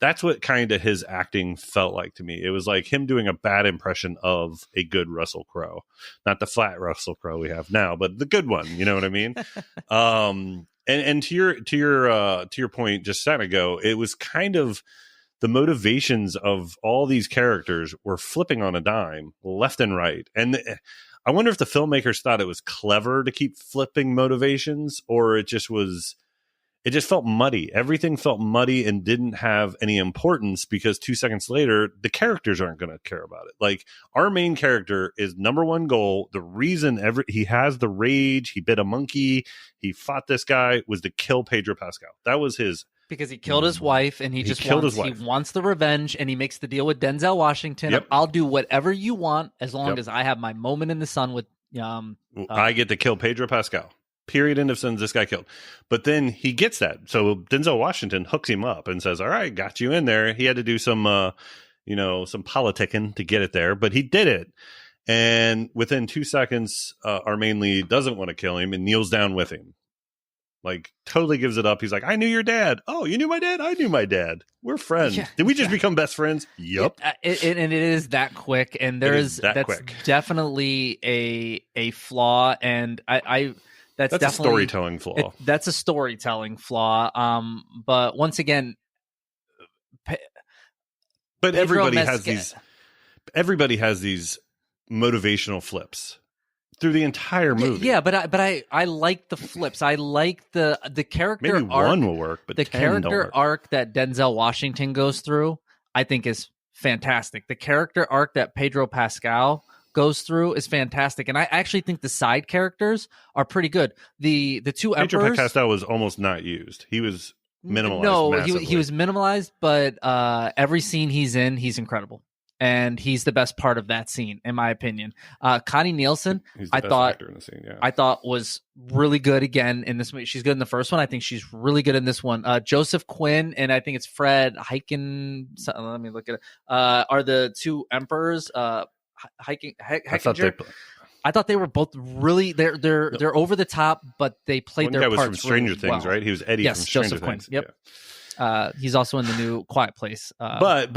That's what kind of his acting felt like to me. It was like him doing a bad impression of a good Russell Crowe, not the flat Russell Crowe we have now, but the good one. You know what I mean? And to your point just a second ago, it was kind of the motivations of all these characters were flipping on a dime left and right. And I wonder if the filmmakers thought it was clever to keep flipping motivations, or it just felt muddy. Everything felt muddy and didn't have any importance, because 2 seconds later, the characters aren't going to care about it. Like, our main character is number one goal. The reason he has the rage, he bit a monkey, he fought this guy, was to kill Pedro Pascal. That was his. Because he killed his wife, and he wants the revenge, and he makes the deal with Denzel Washington. Yep. I'll do whatever you want as long as I have my moment in the sun with I get to kill Pedro Pascal. Period. End of sentence. This guy killed. But then he gets that. So Denzel Washington hooks him up and says, all right, got you in there. He had to do some politicking to get it there, but he did it. And within 2 seconds, our main lead doesn't want to kill him and kneels down with him. Like, totally gives it up. He's like, I knew your dad. Oh, you knew my dad? I knew my dad. We're friends. Yeah. Did we just become best friends? Yup. And it is that quick. And that's quick. Definitely a flaw. And that's definitely a storytelling flaw. That's a storytelling flaw. But once again, but everybody has these motivational flips through the entire movie. Yeah, but I like the flips. I like the character Maybe arc. One will work, but the character arc that Denzel Washington goes through, I think, is fantastic. The character arc that Pedro Pascal goes through is fantastic, and I actually think the side characters are pretty good. The two Pedro emperors. Pascal was almost not used. He was minimalized. No, massively. he was minimalized, but every scene he's in, he's incredible. And he's the best part of that scene, in my opinion. Connie Nielsen, I thought was really good again in this movie. She's good in the first one. I think she's really good in this one. Joseph Quinn and I think it's Fred Hiken. Let me look at it. Are the two emperors? Heckinger. I thought they were both really. They're over the top, but they played their parts. One guy was from Stranger really Things, well. right? He was Eddie from Stranger Joseph Things. Quinn. Yep. Yeah. He's also in the new Quiet Place. But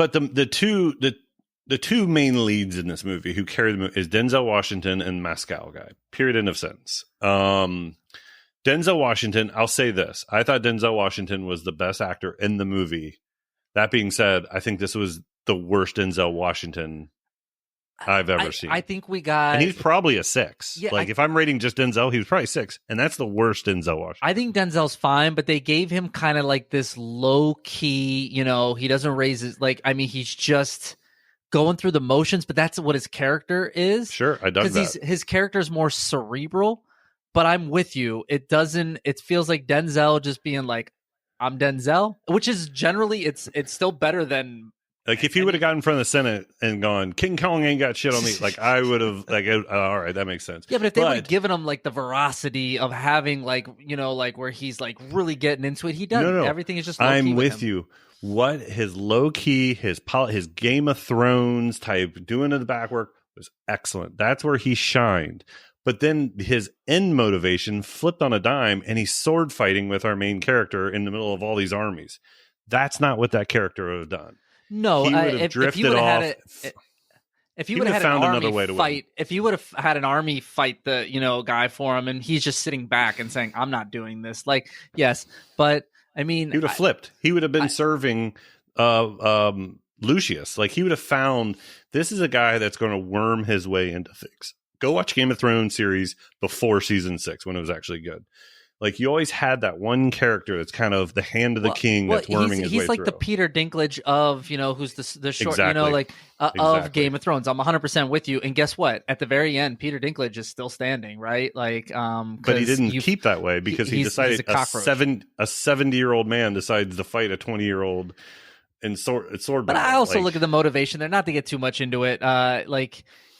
the two main leads in this movie who carry the movie is Denzel Washington and Pascal guy. Period. End of sentence. Denzel Washington, I'll say this. I thought Denzel Washington was the best actor in the movie. That being said, I think this was the worst Denzel Washington I've ever seen. I think we got... And he's probably a 6. Yeah, if I'm rating just Denzel, he was probably 6. And that's the worst Denzel Washington. I think Denzel's fine, but they gave him kind of like this low-key, he doesn't raise his... he's just... going through the motions, but that's what his character is. Sure, I dug that. Because his character is more cerebral, but I'm with you. It feels like Denzel just being like, I'm Denzel, which is generally, it's still better than... Like, if he would have gotten in front of the Senate and gone, King Kong ain't got shit on me, I would have, all right, that makes sense. Yeah, but if they would have given him, the veracity of having, where he's, really getting into it, he doesn't. No. Everything is just low-key I'm with you. What his low key, his Game of Thrones type doing in the back work was excellent. That's where he shined. But then his end motivation flipped on a dime, and he's sword fighting with our main character in the middle of all these armies. That's not what that character would have done. No, he would have drifted off. If you would have had an army fight, if you would have had an army fight the guy for him, and he's just sitting back and saying, "I'm not doing this," yes, but. I mean, he would have flipped. He would have been serving Lucius. He would have found this is a guy that's going to worm his way into things. Go watch Game of Thrones series before season 6 when it was actually good. You always had that one character that's kind of the hand of the king that's worming his way through. He's like the Peter Dinklage of, who's the short, exactly. Of Game of Thrones. I'm 100% with you. And guess what? At the very end, Peter Dinklage is still standing, right? But he didn't keep that way because he decided a 70-year-old man decides to fight a 20-year-old in sword But battle. I also look at the motivation there, not to get too much into it.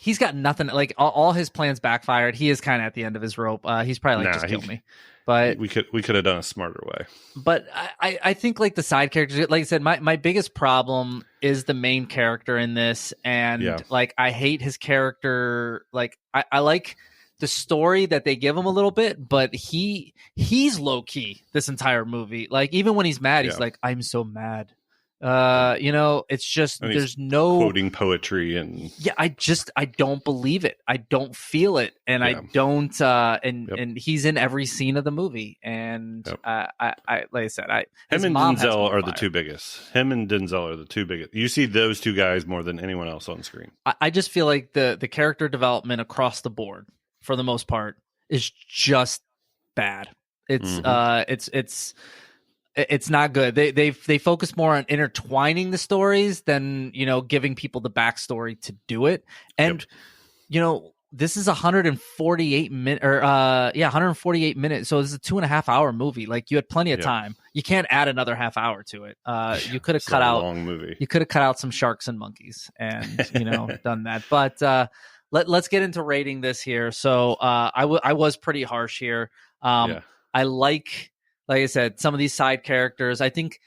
he's got nothing. Like all his plans backfired. He is kind of at the end of his rope. He's probably like, just kill me. But we could have done a smarter way. But I think like the side characters, like I said, my biggest problem is the main character in this, and like I hate his character. Like I like the story that they give him a little bit, but he's low key this entire movie. Like even when he's mad, he's like, "I'm so mad." It's just there's no quoting poetry and I don't believe it. I don't feel it, and I don't. And he's in every scene of the movie, and I like I said, him and Denzel are the two biggest. Him and Denzel are the two biggest. You see those two guys more than anyone else on screen. I just feel like the character development across the board, for the most part, is just bad. It's not good. They focus more on intertwining the stories than giving people the backstory to do it. And this is 148 minutes, 148 minutes. So this is a 2.5 hour movie. Like you had plenty of time. You can't add another half hour to it. You could have cut out long movie. You could have cut out some sharks and monkeys and done that. But let's get into rating this here. So I was pretty harsh here. I like I said, some of these side characters. I think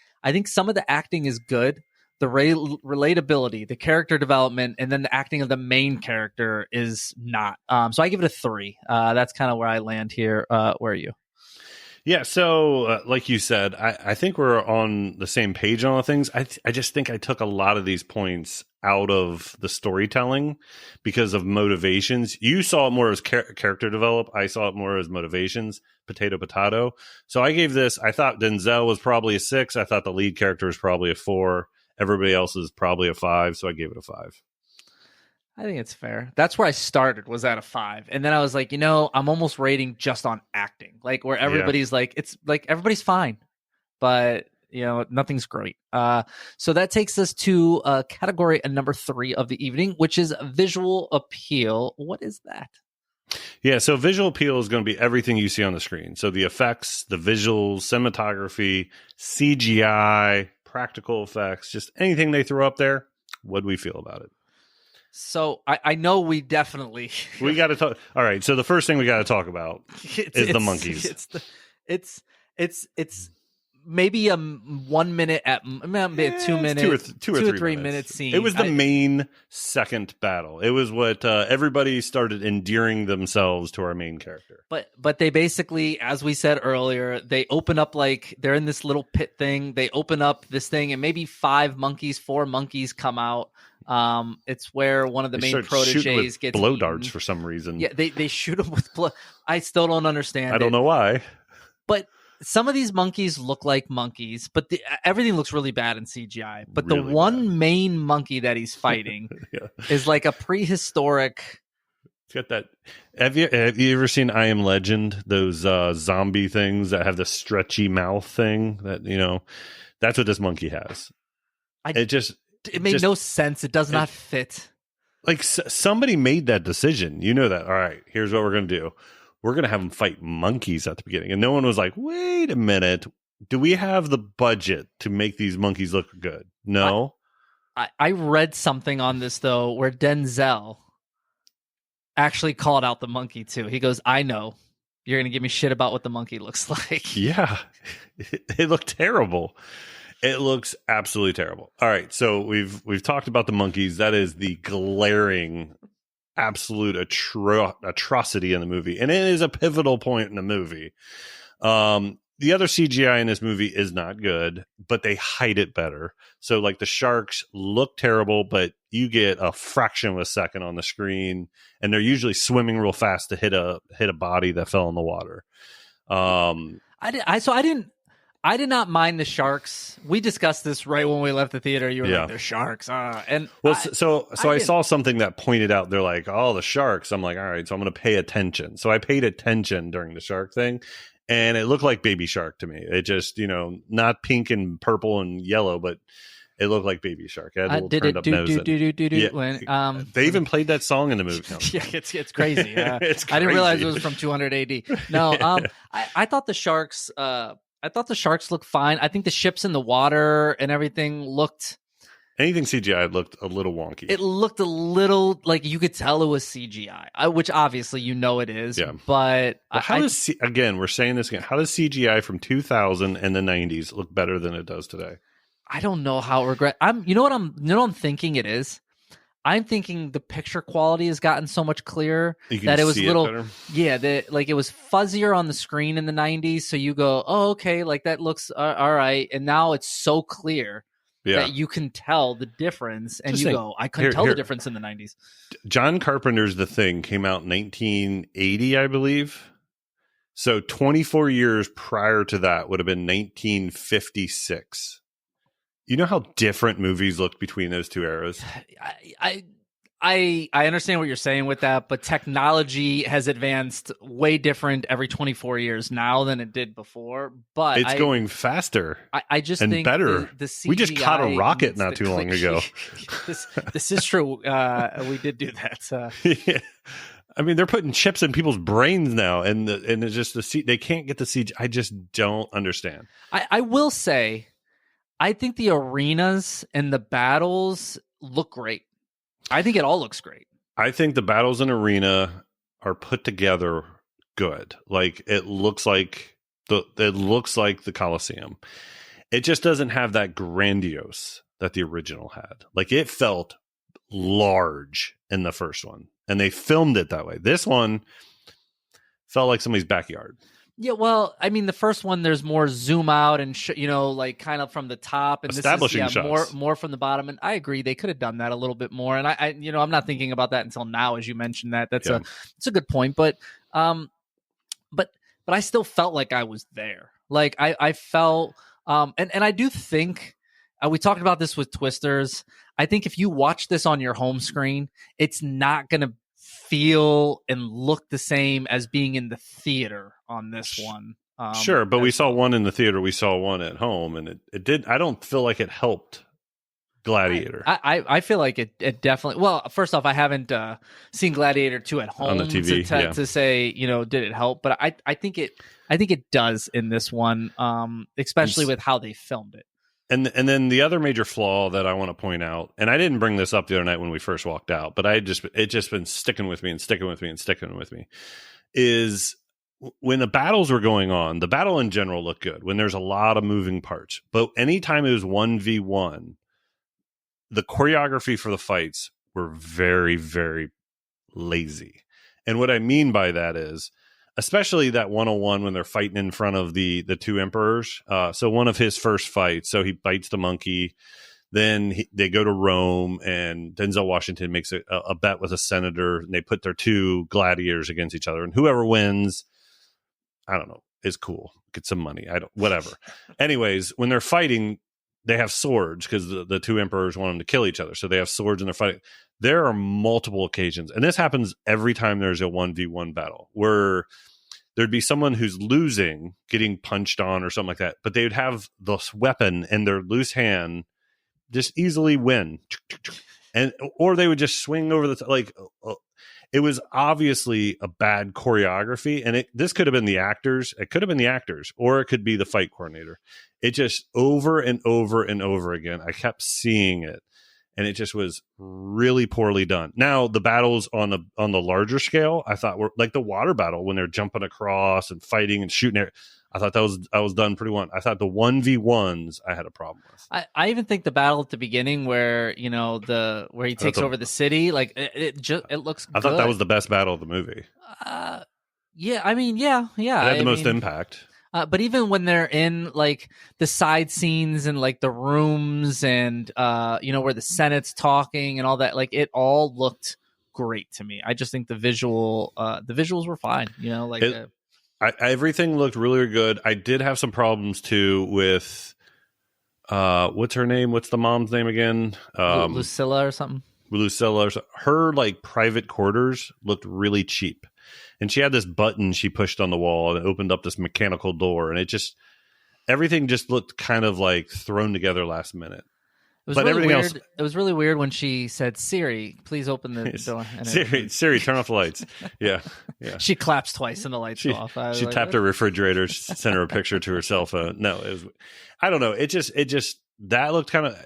some of the acting is good. The relatability, the character development, and then the acting of the main character is not. So I give it a 3. That's kind of where I land here. Where are you? Yeah, so like you said, I think we're on the same page on all things. I just think I took a lot of these points out of the storytelling because of motivations. You saw it more as character develop. I saw it more as motivations, potato. So I gave this, I thought Denzel was probably a 6. I thought the lead character was probably a 4. Everybody else is probably a 5, so I gave it a 5. I think it's fair. That's where I started, was at a 5. And then I was like, I'm almost rating just on acting. Like where everybody's like, it's like everybody's fine, but nothing's great. So that takes us to category number 3 of the evening, which is visual appeal. What is that? Yeah, so visual appeal is going to be everything you see on the screen. So the effects, the visuals, cinematography, CGI, practical effects, just anything they throw up there. What do we feel about it? So I know we definitely we got to talk. All right. So the first thing we got to talk about is the monkeys. It's maybe a 1 minute at maybe a 2 minute, two or three minute scene. It was the main second battle. It was what everybody started endearing themselves to our main character. But they basically, as we said earlier, they open up like they're in this little pit thing. They open up this thing, and maybe 4 monkeys come out. It's where one of the main proteges gets blow eaten. Darts for some reason. Yeah, they shoot them with blow. I still don't understand. I don't know why. But some of these monkeys look like monkeys, but everything looks really bad in CGI. But really the one main monkey that he's fighting is like a prehistoric. It's got that. Have you ever seen I Am Legend? Those zombie things that have the stretchy mouth thing. That that's what this monkey has. It made no sense. It does not fit. Like somebody made that decision. You know that. All right, here's what we're going to do. We're going to have them fight monkeys at the beginning. And no one was like, wait a minute. Do we have the budget to make these monkeys look good? No. I read something on this, though, where Denzel actually called out the monkey, too. He goes, I know. You're going to give me shit about what the monkey looks like. Yeah. It looked terrible. It looks absolutely terrible. All right, so we've talked about the monkeys. That is the glaring, absolute atrocity in the movie, and it is a pivotal point in the movie. The other CGI in this movie is not good, but they hide it better. So, like the sharks look terrible, but you get a fraction of a second on the screen, and they're usually swimming real fast to hit a body that fell in the water. I did not mind the sharks. We discussed this right when we left the theater. You were like, "They're sharks." I saw something that pointed out. They're like, "Oh, the sharks." I'm like, "All right," so I'm going to pay attention. So I paid attention during the shark thing, and it looked like Baby Shark to me. It just, not pink and purple and yellow, but it looked like Baby Shark. It had a little turned up nose. They even played that song in the movie. Yeah, it's crazy. It's crazy. I didn't realize it was from 200 AD. No, I thought the sharks. I thought the sharks looked fine. I think the ships in the water and everything looked Anything CGI looked a little wonky. It looked a little like you could tell it was CGI, which obviously it is. Yeah. But again, we're saying this again. How does CGI from 2000 and the 90s look better than it does today? I don't know how You know what I'm thinking it is? I'm thinking the picture quality has gotten so much clearer that it was it was fuzzier on the screen in the 90s. So you go, oh, okay, like that looks all right. And now it's so clear that you can tell the difference. And you go, I couldn't tell the difference in the 90s. John Carpenter's The Thing came out in 1980, I believe. So 24 years prior to that would have been 1956. You know how different movies looked between those two eras? I understand what you're saying with that, but technology has advanced way different every 24 years now than it did before. But it's going faster. I just and think better. The CGI we just caught a rocket not too long ago. This is true. We did do that. Yeah. I mean, they're putting chips in people's brains now, and it's just they can't get the CGI. I just don't understand. I will say, I think the arenas and the battles look great. I think it all looks great. I think the battles in arena are put together good. Like it looks like the Coliseum. It just doesn't have that grandiose that the original had. Like it felt large in the first one, and they filmed it that way. This one felt like somebody's backyard. Yeah, well, I mean, the first one, there's more zoom out and like kind of from the top, and establishing this is shots. more from the bottom. And I agree, they could have done that a little bit more. And I'm not thinking about that until now, as you mentioned that. It's a good point, but I still felt like I was there. Like I felt, and I do think we talked about this with Twisters. I think if you watch this on your home screen, it's not going to feel and look the same as being in the theater on this one. Sure, but we saw one in the theater, we saw one at home, and it did. I don't feel like it helped Gladiator. I feel like it definitely. Well, first off, I haven't seen Gladiator 2 at home on the TV to say did it help, but I think it does in this one, especially with how they filmed it. And then the other major flaw that I want to point out, and I didn't bring this up the other night when we first walked out, but it just been sticking with me, is when the battles were going on, the battle in general looked good when there's a lot of moving parts. But anytime it was 1v1, the choreography for the fights were very, very lazy. And what I mean by that is, especially that 101 when they're fighting in front of the two emperors. So one of his first fights, so he bites the monkey. Then they go to Rome, and Denzel Washington makes a bet with a senator, and they put their two gladiators against each other. And whoever wins, I don't know, is cool. Get some money. Whatever. Anyways, when they're fighting, they have swords because the two emperors want them to kill each other. So they have swords and they're fighting. There are multiple occasions, and this happens every time there's a 1v1 battle, where there'd be someone who's losing, getting punched on or something like that, but they would have this weapon in their loose hand, just easily win, or they would just swing over the it was obviously a bad choreography, and this could have been the actors. It could have been the actors, or it could be the fight coordinator. It just over and over and over again, I kept seeing it. And it just was really poorly done. Now, the battles on the larger scale, I thought were like the water battle when they're jumping across and fighting and shooting. I thought that was done pretty well. I thought the 1v1s I had a problem with. I even think the battle at the beginning where where he takes over the city, like it looks. I thought that was the best battle of the movie. Yeah, I mean, yeah. It had the most impact. But even when they're in like the side scenes and like the rooms and where the Senate's talking and all that, like it all looked great to me. I just think the visuals were fine. Everything looked really good. I did have some problems too with what's her name? What's the mom's name again? Lucilla or something. Lucilla. Her like private quarters looked really cheap. And she had this button she pushed on the wall and it opened up this mechanical door. And everything just looked kind of like thrown together last minute. It was really weird when she said, "Siri, please open the door." And Siri, turn off the lights. Yeah. She claps twice and the lights go off. She tapped her refrigerator, sent her a picture to her cell phone. No, I don't know. It just that looked kind of,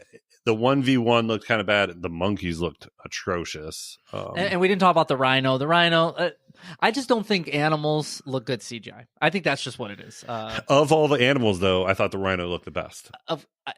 The 1v1 looked kind of bad. The monkeys looked atrocious. And we didn't talk about the rhino. The rhino, I just don't think animals look good CGI. I think that's just what it is. Of all the animals, though, I thought the rhino looked the best.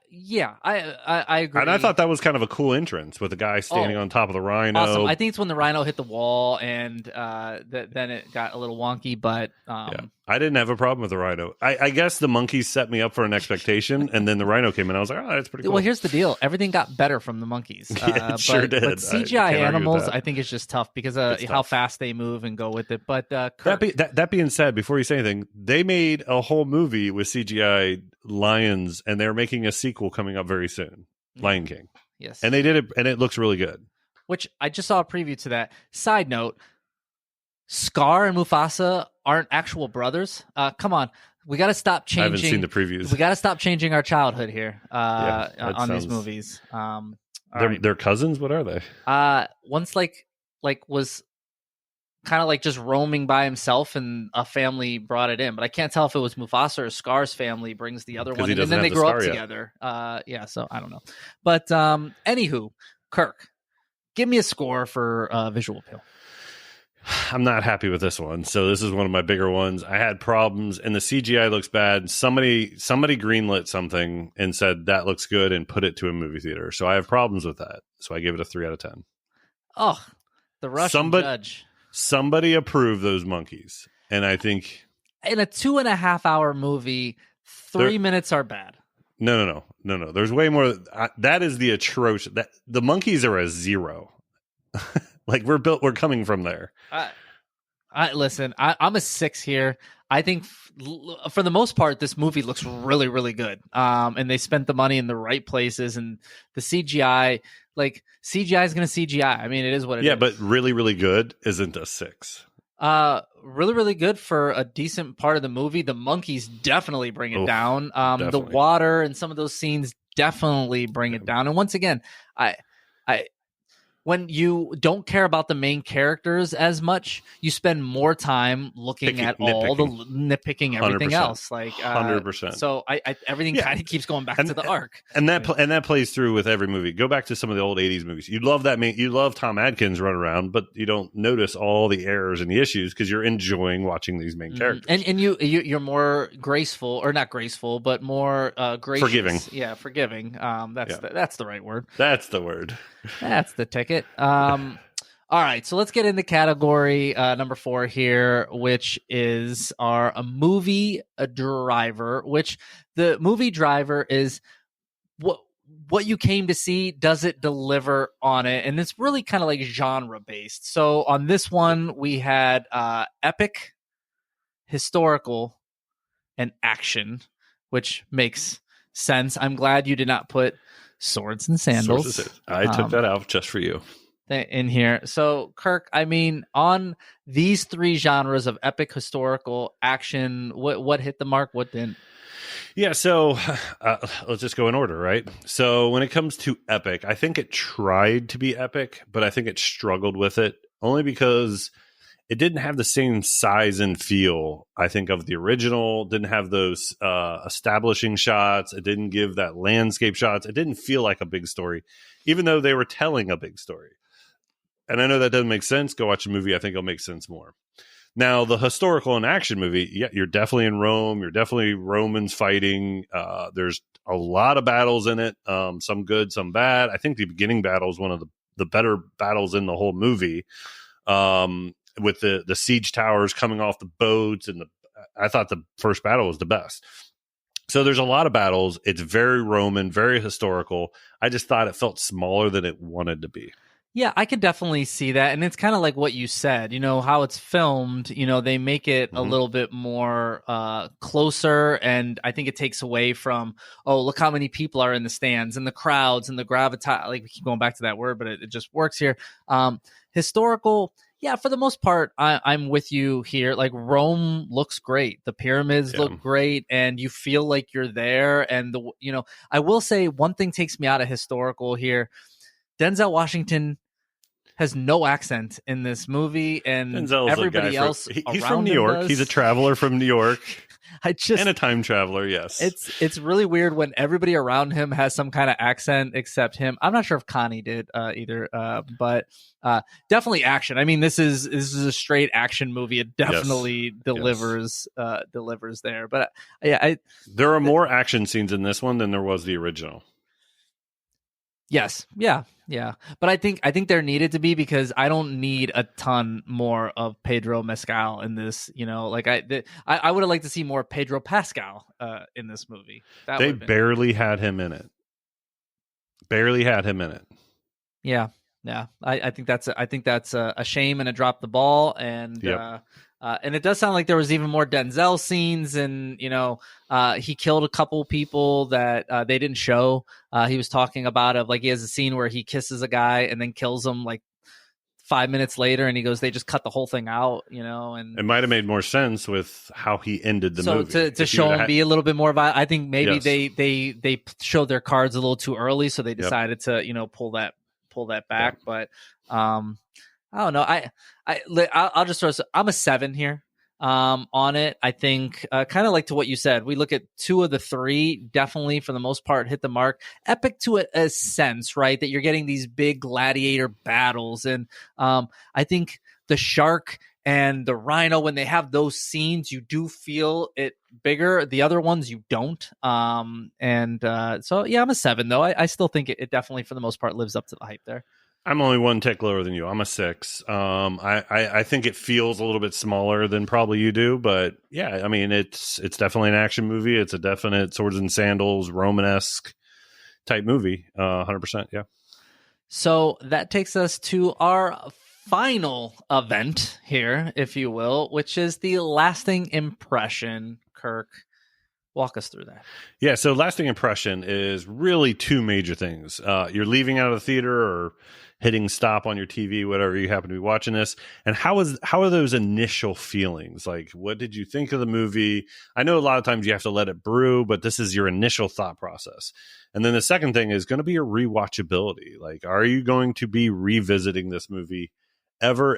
Yeah, I agree. And I thought that was kind of a cool entrance with the guy standing on top of the rhino. Awesome. I think it's when the rhino hit the wall and then it got a little wonky, but yeah. I didn't have a problem with the rhino. I guess the monkeys set me up for an expectation, and then the rhino came in. I was like, oh, that's pretty cool. Well, here's the deal. Everything got better from the monkeys. Yeah, it sure did. But CGI animals, I think, is just tough because of how fast they move and go with it. But that being said, before you say anything, they made a whole movie with CGI lions, and they're making a sequel coming up very soon. Lion King. Yes. And they did it, and it looks really good. Which I just saw a preview to that. Side note, Scar and Mufasa aren't actual brothers. Come on. We got to stop changing. I haven't seen the previews. We got to stop changing our childhood here on these movies. They're cousins? What are they? One's like was kind of like just roaming by himself, and a family brought it in. But I can't tell if it was Mufasa or Scar's family brings the other one, and then they grow up together. So I don't know. But anywho, Kirk, give me a score for visual appeal. I'm not happy with this one. So this is one of my bigger ones. I had problems, and the CGI looks bad. Somebody greenlit something and said that looks good and put it to a movie theater. So I have problems with that. So I gave it a 3 out of 10. Oh, the Russian judge. Somebody approved those monkeys, and I think in a 2.5 hour movie, 3 minutes are bad. No. There's way more. That is the atrocious. The monkeys are a 0. Like we're coming from there. Listen, I'm a 6 here. I think for the most part, this movie looks really, really good. And they spent the money in the right places, and the CGI, CGI is going to CGI. I mean, it is what it is. Yeah, but really, really good isn't a 6. Really, really good for a decent part of the movie. The monkeys definitely bring it down. Definitely. The water and some of those scenes definitely bring it down. And once again, when you don't care about the main characters as much, you spend more time looking at all the nitpicking everything 100%. Else. 100%. So everything kind of keeps going back to the arc, and that plays through with every movie. Go back to some of the old '80s movies. You love you love Tom Adkins run around, but you don't notice all the errors and the issues because you're enjoying watching these main characters. And you're more graceful, or not graceful, but more gracious. Forgiving. Yeah, forgiving. That's the right word. That's the word. That's the ticket. All right, so let's get into category number 4 here, which is a movie driver. Which the movie driver is what you came to see. Does it deliver on it? And it's really kind of like genre based. So on this one, we had epic, historical, and action, which makes sense. I'm glad you did not put swords and sandals. I took that out just for you in here. So Kirk, I mean, on these 3 genres of epic, historical, action, what hit the mark, what didn't? Yeah, so let's just go in order, right? So when it comes to epic, I think it tried to be epic, but I think it struggled with it only because it didn't have the same size and feel, I think, of the original. Didn't have those establishing shots. It didn't give that landscape shots. It didn't feel like a big story, even though they were telling a big story. And I know that doesn't make sense. Go watch a movie. I think it'll make sense more. Now, the historical and action movie, yeah, you're definitely in Rome. You're definitely Romans fighting. There's a lot of battles in it, some good, some bad. I think the beginning battle is one of the better battles in the whole movie. With the siege towers coming off the boats, and I thought the first battle was the best. So there's a lot of battles. It's very Roman, very historical. I just thought it felt smaller than it wanted to be. Yeah, I could definitely see that. And it's kind of like what you said, how it's filmed, they make it a little bit more closer. And I think it takes away from, look how many people are in the stands and the crowds and the gravitas. Like, we keep going back to that word, but it just works here. Historical. Yeah, for the most part, I'm with you here. Like, Rome looks great. The pyramids look great, and you feel like you're there. And I will say one thing takes me out of historical here. Denzel Washington has no accent in this movie, and Denzel's everybody else he's from New York. Does. He's a traveler from New York. I just and a time traveler. Yes, it's really weird when everybody around him has some kind of accent except him. I'm not sure if Connie did either, but definitely action. I mean, this is a straight action movie. It definitely delivers there. But there are more action scenes in this one than there was the original. Yes. Yeah. But I think there needed to be, because I don't need a ton more of Pedro Mescal in this. You know, like I would have liked to see more Pedro Pascal in this movie. They barely had him in it. Yeah. I think that's a shame and a drop the ball. And and it does sound like there was even more Denzel scenes, and he killed a couple people that they didn't show. He was talking about he has a scene where he kisses a guy and then kills him like 5 minutes later, and he goes, they just cut the whole thing out, and it might have made more sense with how he ended the movie. So to show him be a little bit more violent, I think maybe they showed their cards a little too early, so they decided to pull that back. But I don't know. I'll just throw. I'm a 7 here on it. I think kind of like to what you said. We look at 2 of the 3, definitely for the most part hit the mark. Epic to a sense, right? That you're getting these big gladiator battles, and I think the shark and the rhino, when they have those scenes, you do feel it bigger. The other ones you don't. So yeah, I'm a 7 though. I still think it definitely for the most part lives up to the hype there. I'm only 1 tick lower than you. I'm a 6. I think it feels a little bit smaller than probably you do, but yeah, I mean, it's definitely an action movie. It's a definite swords and sandals, Romanesque type movie. 100%. Yeah. So that takes us to our final event here, if you will, which is the lasting impression. Kirk, walk us through that. Yeah, so lasting impression is really 2 major things. You're leaving out of the theater or hitting stop on your TV, whatever you happen to be watching this, and how are those initial feelings? Like, what did you think of the movie? I know a lot of times you have to let it brew, but this is your initial thought process. And then the second thing is going to be your rewatchability. Like, are you going to be revisiting this movie ever,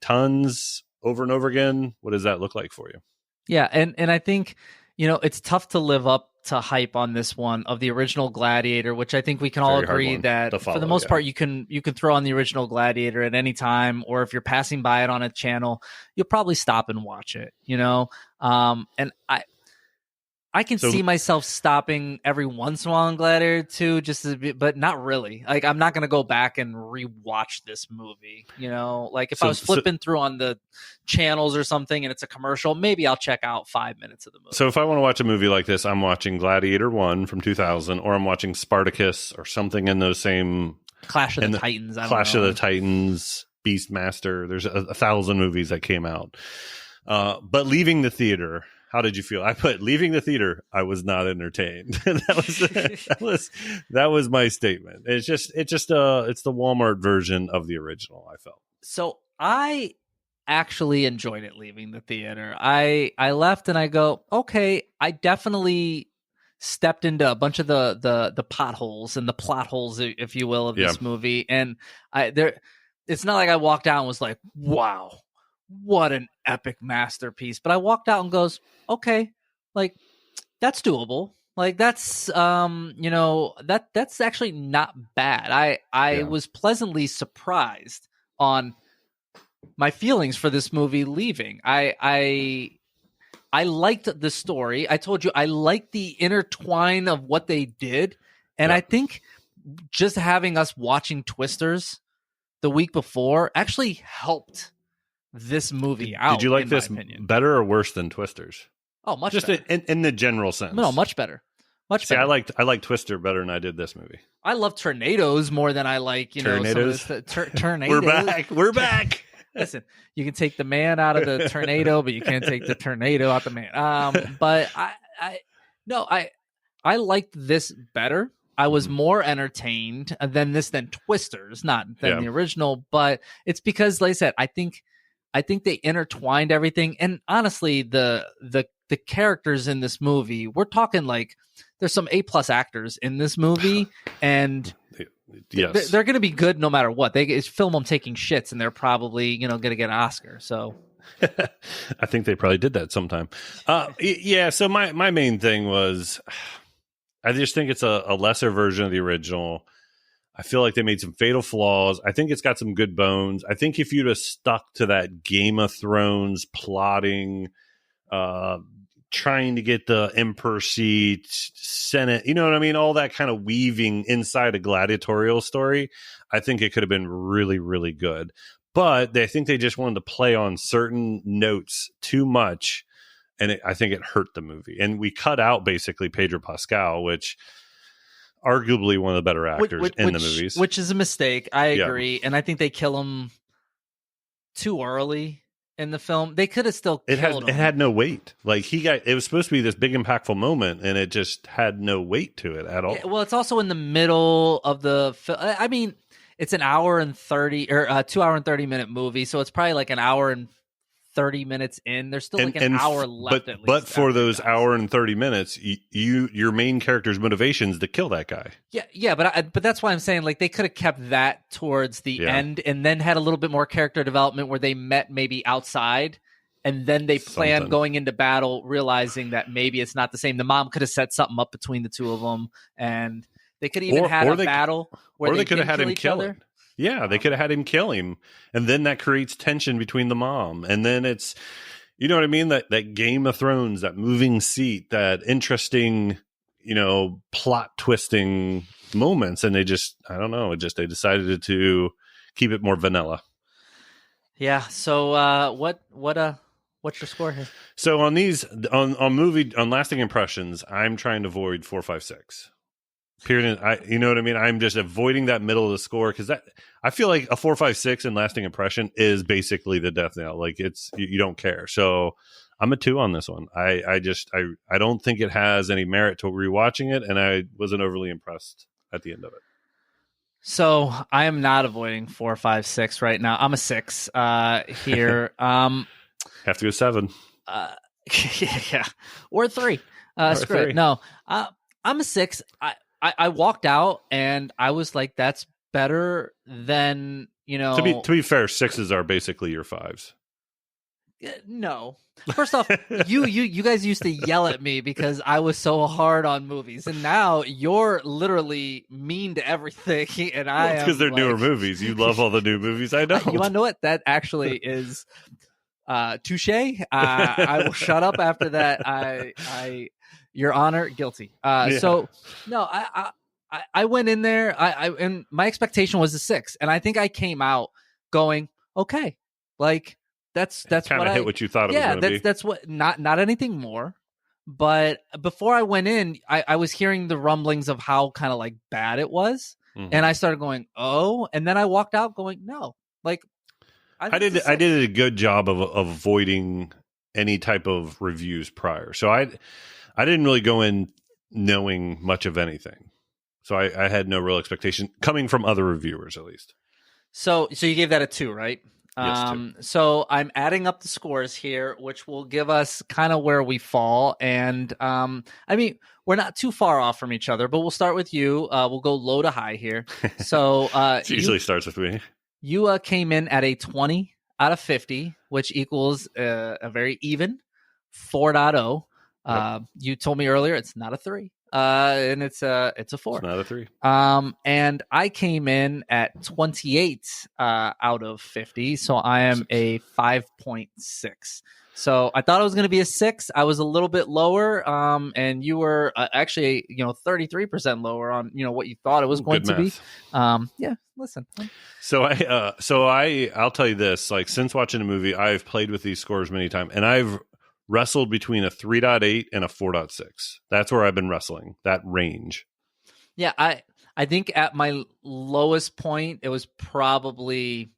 tons, over and over again? What does that look like for you? Yeah, and I think it's tough to live up to hype on this one of the original Gladiator, which I think we can all agree that for the most part you can throw on the original Gladiator at any time, or if you're passing by it on a channel, you'll probably stop and watch it. And I can see myself stopping every once in a while on Gladiator too, but not really. Like, I'm not going to go back and rewatch this movie. Like if I was flipping through on the channels or something and it's a commercial, maybe I'll check out 5 minutes of the movie. So if I want to watch a movie like this, I'm watching Gladiator 1 from 2000, or I'm watching Spartacus or something in those same Clash of the Titans. Clash of the Titans, Beastmaster. There's 1,000 movies that came out. But leaving the theater, how did you feel? I put leaving the theater, I was not entertained. that was my statement. It's the Walmart version of the original, I felt. So I actually enjoyed it leaving the theater. I left and I go, okay, I definitely stepped into a bunch of the potholes and the plot holes, if you will, of this movie. And it's not like I walked out and was like, wow, what an epic masterpiece. But I walked out and goes, okay, like that's doable. Like that's that's actually not bad. I was pleasantly surprised on my feelings for this movie leaving. I liked the story. I told you I liked the intertwine of what they did. And I think just having us watching Twisters the week before actually helped this movie out. Did you like this better or worse than Twisters? Oh, much just better. In the general sense. No, much better. Much better. I liked Twister better than I did this movie. I love tornadoes more than I like, tornadoes. Tornadoes. We're back. Listen, you can take the man out of the tornado, but you can't take the tornado out the man. But I liked this better. I was more entertained than Twisters, not than the original. But it's because, like I said, I think they intertwined everything. And honestly, the characters in this movie, we're talking like there's some A+ actors in this movie, and they're going to be good no matter what. They film them taking shits, and they're probably going to get an Oscar. So I think they probably did that sometime. Yeah. So my main thing was, I just think it's a lesser version of the original. I feel like they made some fatal flaws. I think it's got some good bones. I think if you'd have stuck to that Game of Thrones plotting, trying to get the Emperor seat, Senate, you know what I mean? All that kind of weaving inside a gladiatorial story, I think it could have been really, really good. But I think they just wanted to play on certain notes too much, and I think it hurt the movie. And we cut out basically Pedro Pascal, which arguably one of the better actors in the movies. Which is a mistake. I agree. Yeah. And I think they kill him too early in the film. They could have still killed him. It had no weight. Like it was supposed to be this big impactful moment, and it just had no weight to it at all. Yeah, well, it's also in the middle of the film. I mean, it's an hour and 30 or 2 hour and 30-minute movie, so it's probably like an hour and 30 minutes in. There's still like an hour left. But for those hour and 30 minutes, your main character's motivation is to kill that guy. Yeah, but that's why I'm saying like they could have kept that towards the end, and then had a little bit more character development where they met maybe outside, and then they planned going into battle, realizing that maybe it's not the same. The mom could have set something up between the two of them, and they could even had a battle where they could have had him kill him. Yeah, they could have had him kill him, and then that creates tension between the mom, and then it's, you know what I mean, that Game of Thrones, that moving seat, that interesting, plot twisting moments, and they just, I don't know, they decided to keep it more vanilla. Yeah. So what's your score here? So on these on lasting impressions, I'm trying to avoid 4, 5, 6. Period. You know what I mean? I'm just avoiding that middle of the score because I feel like a 4, 5, 6 in lasting impression is basically the death knell. Like it's you don't care. So I'm a 2 on this one. I don't think it has any merit to rewatching it, and I wasn't overly impressed at the end of it. So I am not avoiding 4, 5, 6 right now. I'm a 6 here. Have to go 7. Yeah, or 3. Screw it. No, I'm a 6. I walked out and I was like, that's better than, To be fair, 6s are basically your 5s. No. First off, you guys used to yell at me because I was so hard on movies, and now you're literally mean to everything. And it's because they're newer movies. You love all the new movies. I know. You want to know what? That actually is touche. I will shut up after that. Your Honor, guilty. So no, I went in there. And my expectation was a 6, and I think I came out going, okay, like that's kind of hit what you thought it was going to be. That's what not anything more. But before I went in, I was hearing the rumblings of how kind of like bad it was, and I started going, oh, and then I walked out going, no, like I did a good job of avoiding any type of reviews prior, so I didn't really go in knowing much of anything. So I had no real expectation coming from other reviewers, at least. So you gave that a 2, right? Yes, 2. So I'm adding up the scores here, which will give us kind of where we fall. And I mean, we're not too far off from each other, but we'll start with you. We'll go low to high here. So it usually starts with me. You came in at a 20 out of 50, which equals a very even 4.0. Yep. You told me earlier it's not a 3, and it's a 4. It's not a 3. And I came in at 28 out of 50, so I am a 5.6. So I thought it was going to be a 6. I was a little bit lower, and you were actually 33% lower on what you thought it was going to be. Yeah, listen. So I'll tell you this: like since watching a movie, I've played with these scores many times, and I've wrestled between a 3.8 and a 4.6. That's where I've been wrestling, that range. Yeah, I think at my lowest point, it was probably...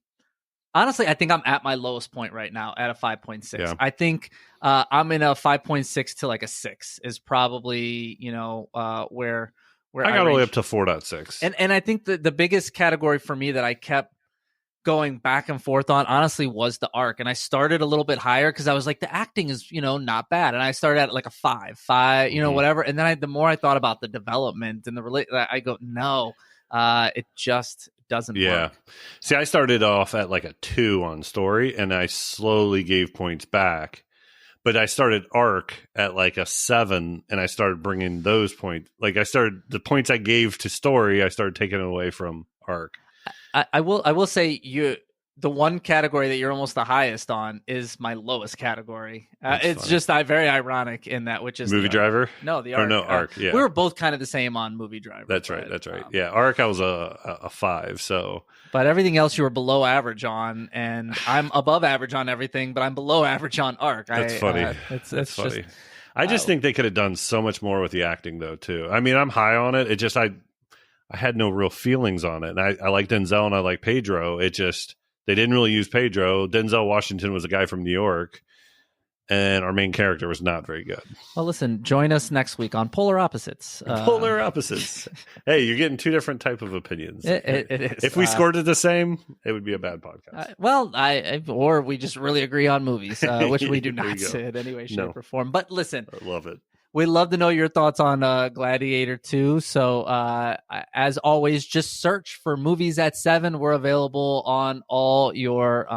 Honestly, I think I'm at my lowest point right now at a 5.6. Yeah. I think I'm in a 5.6 to like a 6 is probably, where I got all the way up to 4.6. And I think the biggest category for me that I kept going back and forth on, honestly, was the arc. And I started a little bit higher because I was like, the acting is, not bad. And I started at like a 5, whatever. And then the more I thought about the development and I go, no, it just doesn't Yeah. work. See, I started off at like a 2 on story, and I slowly gave points back. But I started arc at like a 7, and I started bringing those points. Like the points I gave to story, I started taking away from arc. I will say the one category that you're almost the highest on is my lowest category. It's funny. Just very ironic in that, which is Movie Driver. No, the arc. Arc. Yeah, we were both kind of the same on Movie Driver. That's right. Yeah, arc. I was a 5. So, but everything else you were below average on, and I'm above average on everything, but I'm below average on arc. That's funny. That's funny. I just think they could have done so much more with the acting, though. Too. I mean, I'm high on it. It just I had no real feelings on it, and I like Denzel and I like Pedro. It just they didn't really use Pedro. Denzel Washington was a guy from New York, and our main character was not very good. Well, listen, join us next week on Polar Opposites. Polar Opposites. Hey, you're getting 2 different type of opinions. It is. If we scored it the same, it would be a bad podcast. Or we just really agree on movies, which we do not in any way, shape, or form. But listen, I love it. We'd love to know your thoughts on Gladiator 2. So, as always, just search for Movies at 7. We're available on all your,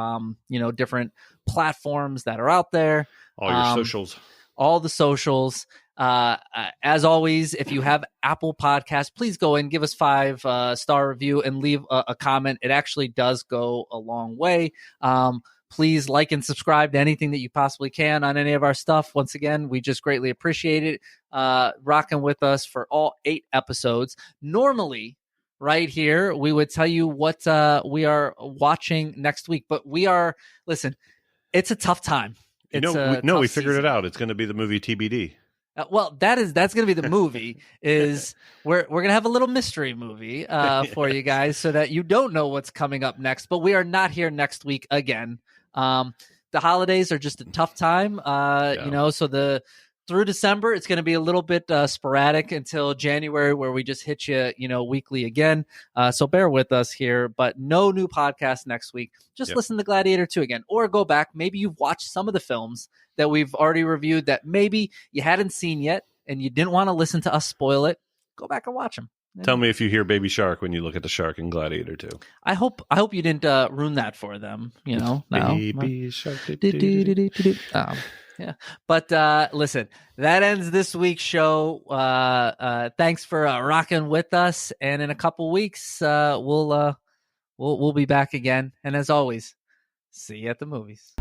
different platforms that are out there. All your socials. All the socials. As always, if you have Apple Podcasts, please go in, give us 5-star review, and leave a comment. It actually does go a long way. Please like and subscribe to anything that you possibly can on any of our stuff. Once again, we just greatly appreciate it. Rocking with us for all 8 episodes. Normally, right here, we would tell you what we are watching next week. But listen, it's a tough time. We figured it out. It's going to be the movie TBD. That's going to be the movie. We're going to have a little mystery movie for you guys so that you don't know what's coming up next. But we are not here next week again. The holidays are just a tough time, so through December, it's going to be a little bit sporadic until January, where we just hit you, weekly again. So bear with us here, but no new podcast next week. Just listen to Gladiator 2 again, or go back. Maybe you've watched some of the films that we've already reviewed that maybe you hadn't seen yet and you didn't want to listen to us spoil it. Go back and watch them. Tell me if you hear Baby Shark when you look at the shark in Gladiator 2. I hope you didn't ruin that for them. Baby Shark. Yeah, but listen, that ends this week's show. Thanks for rocking with us, and in a couple weeks, we'll be back again. And as always, see you at the movies.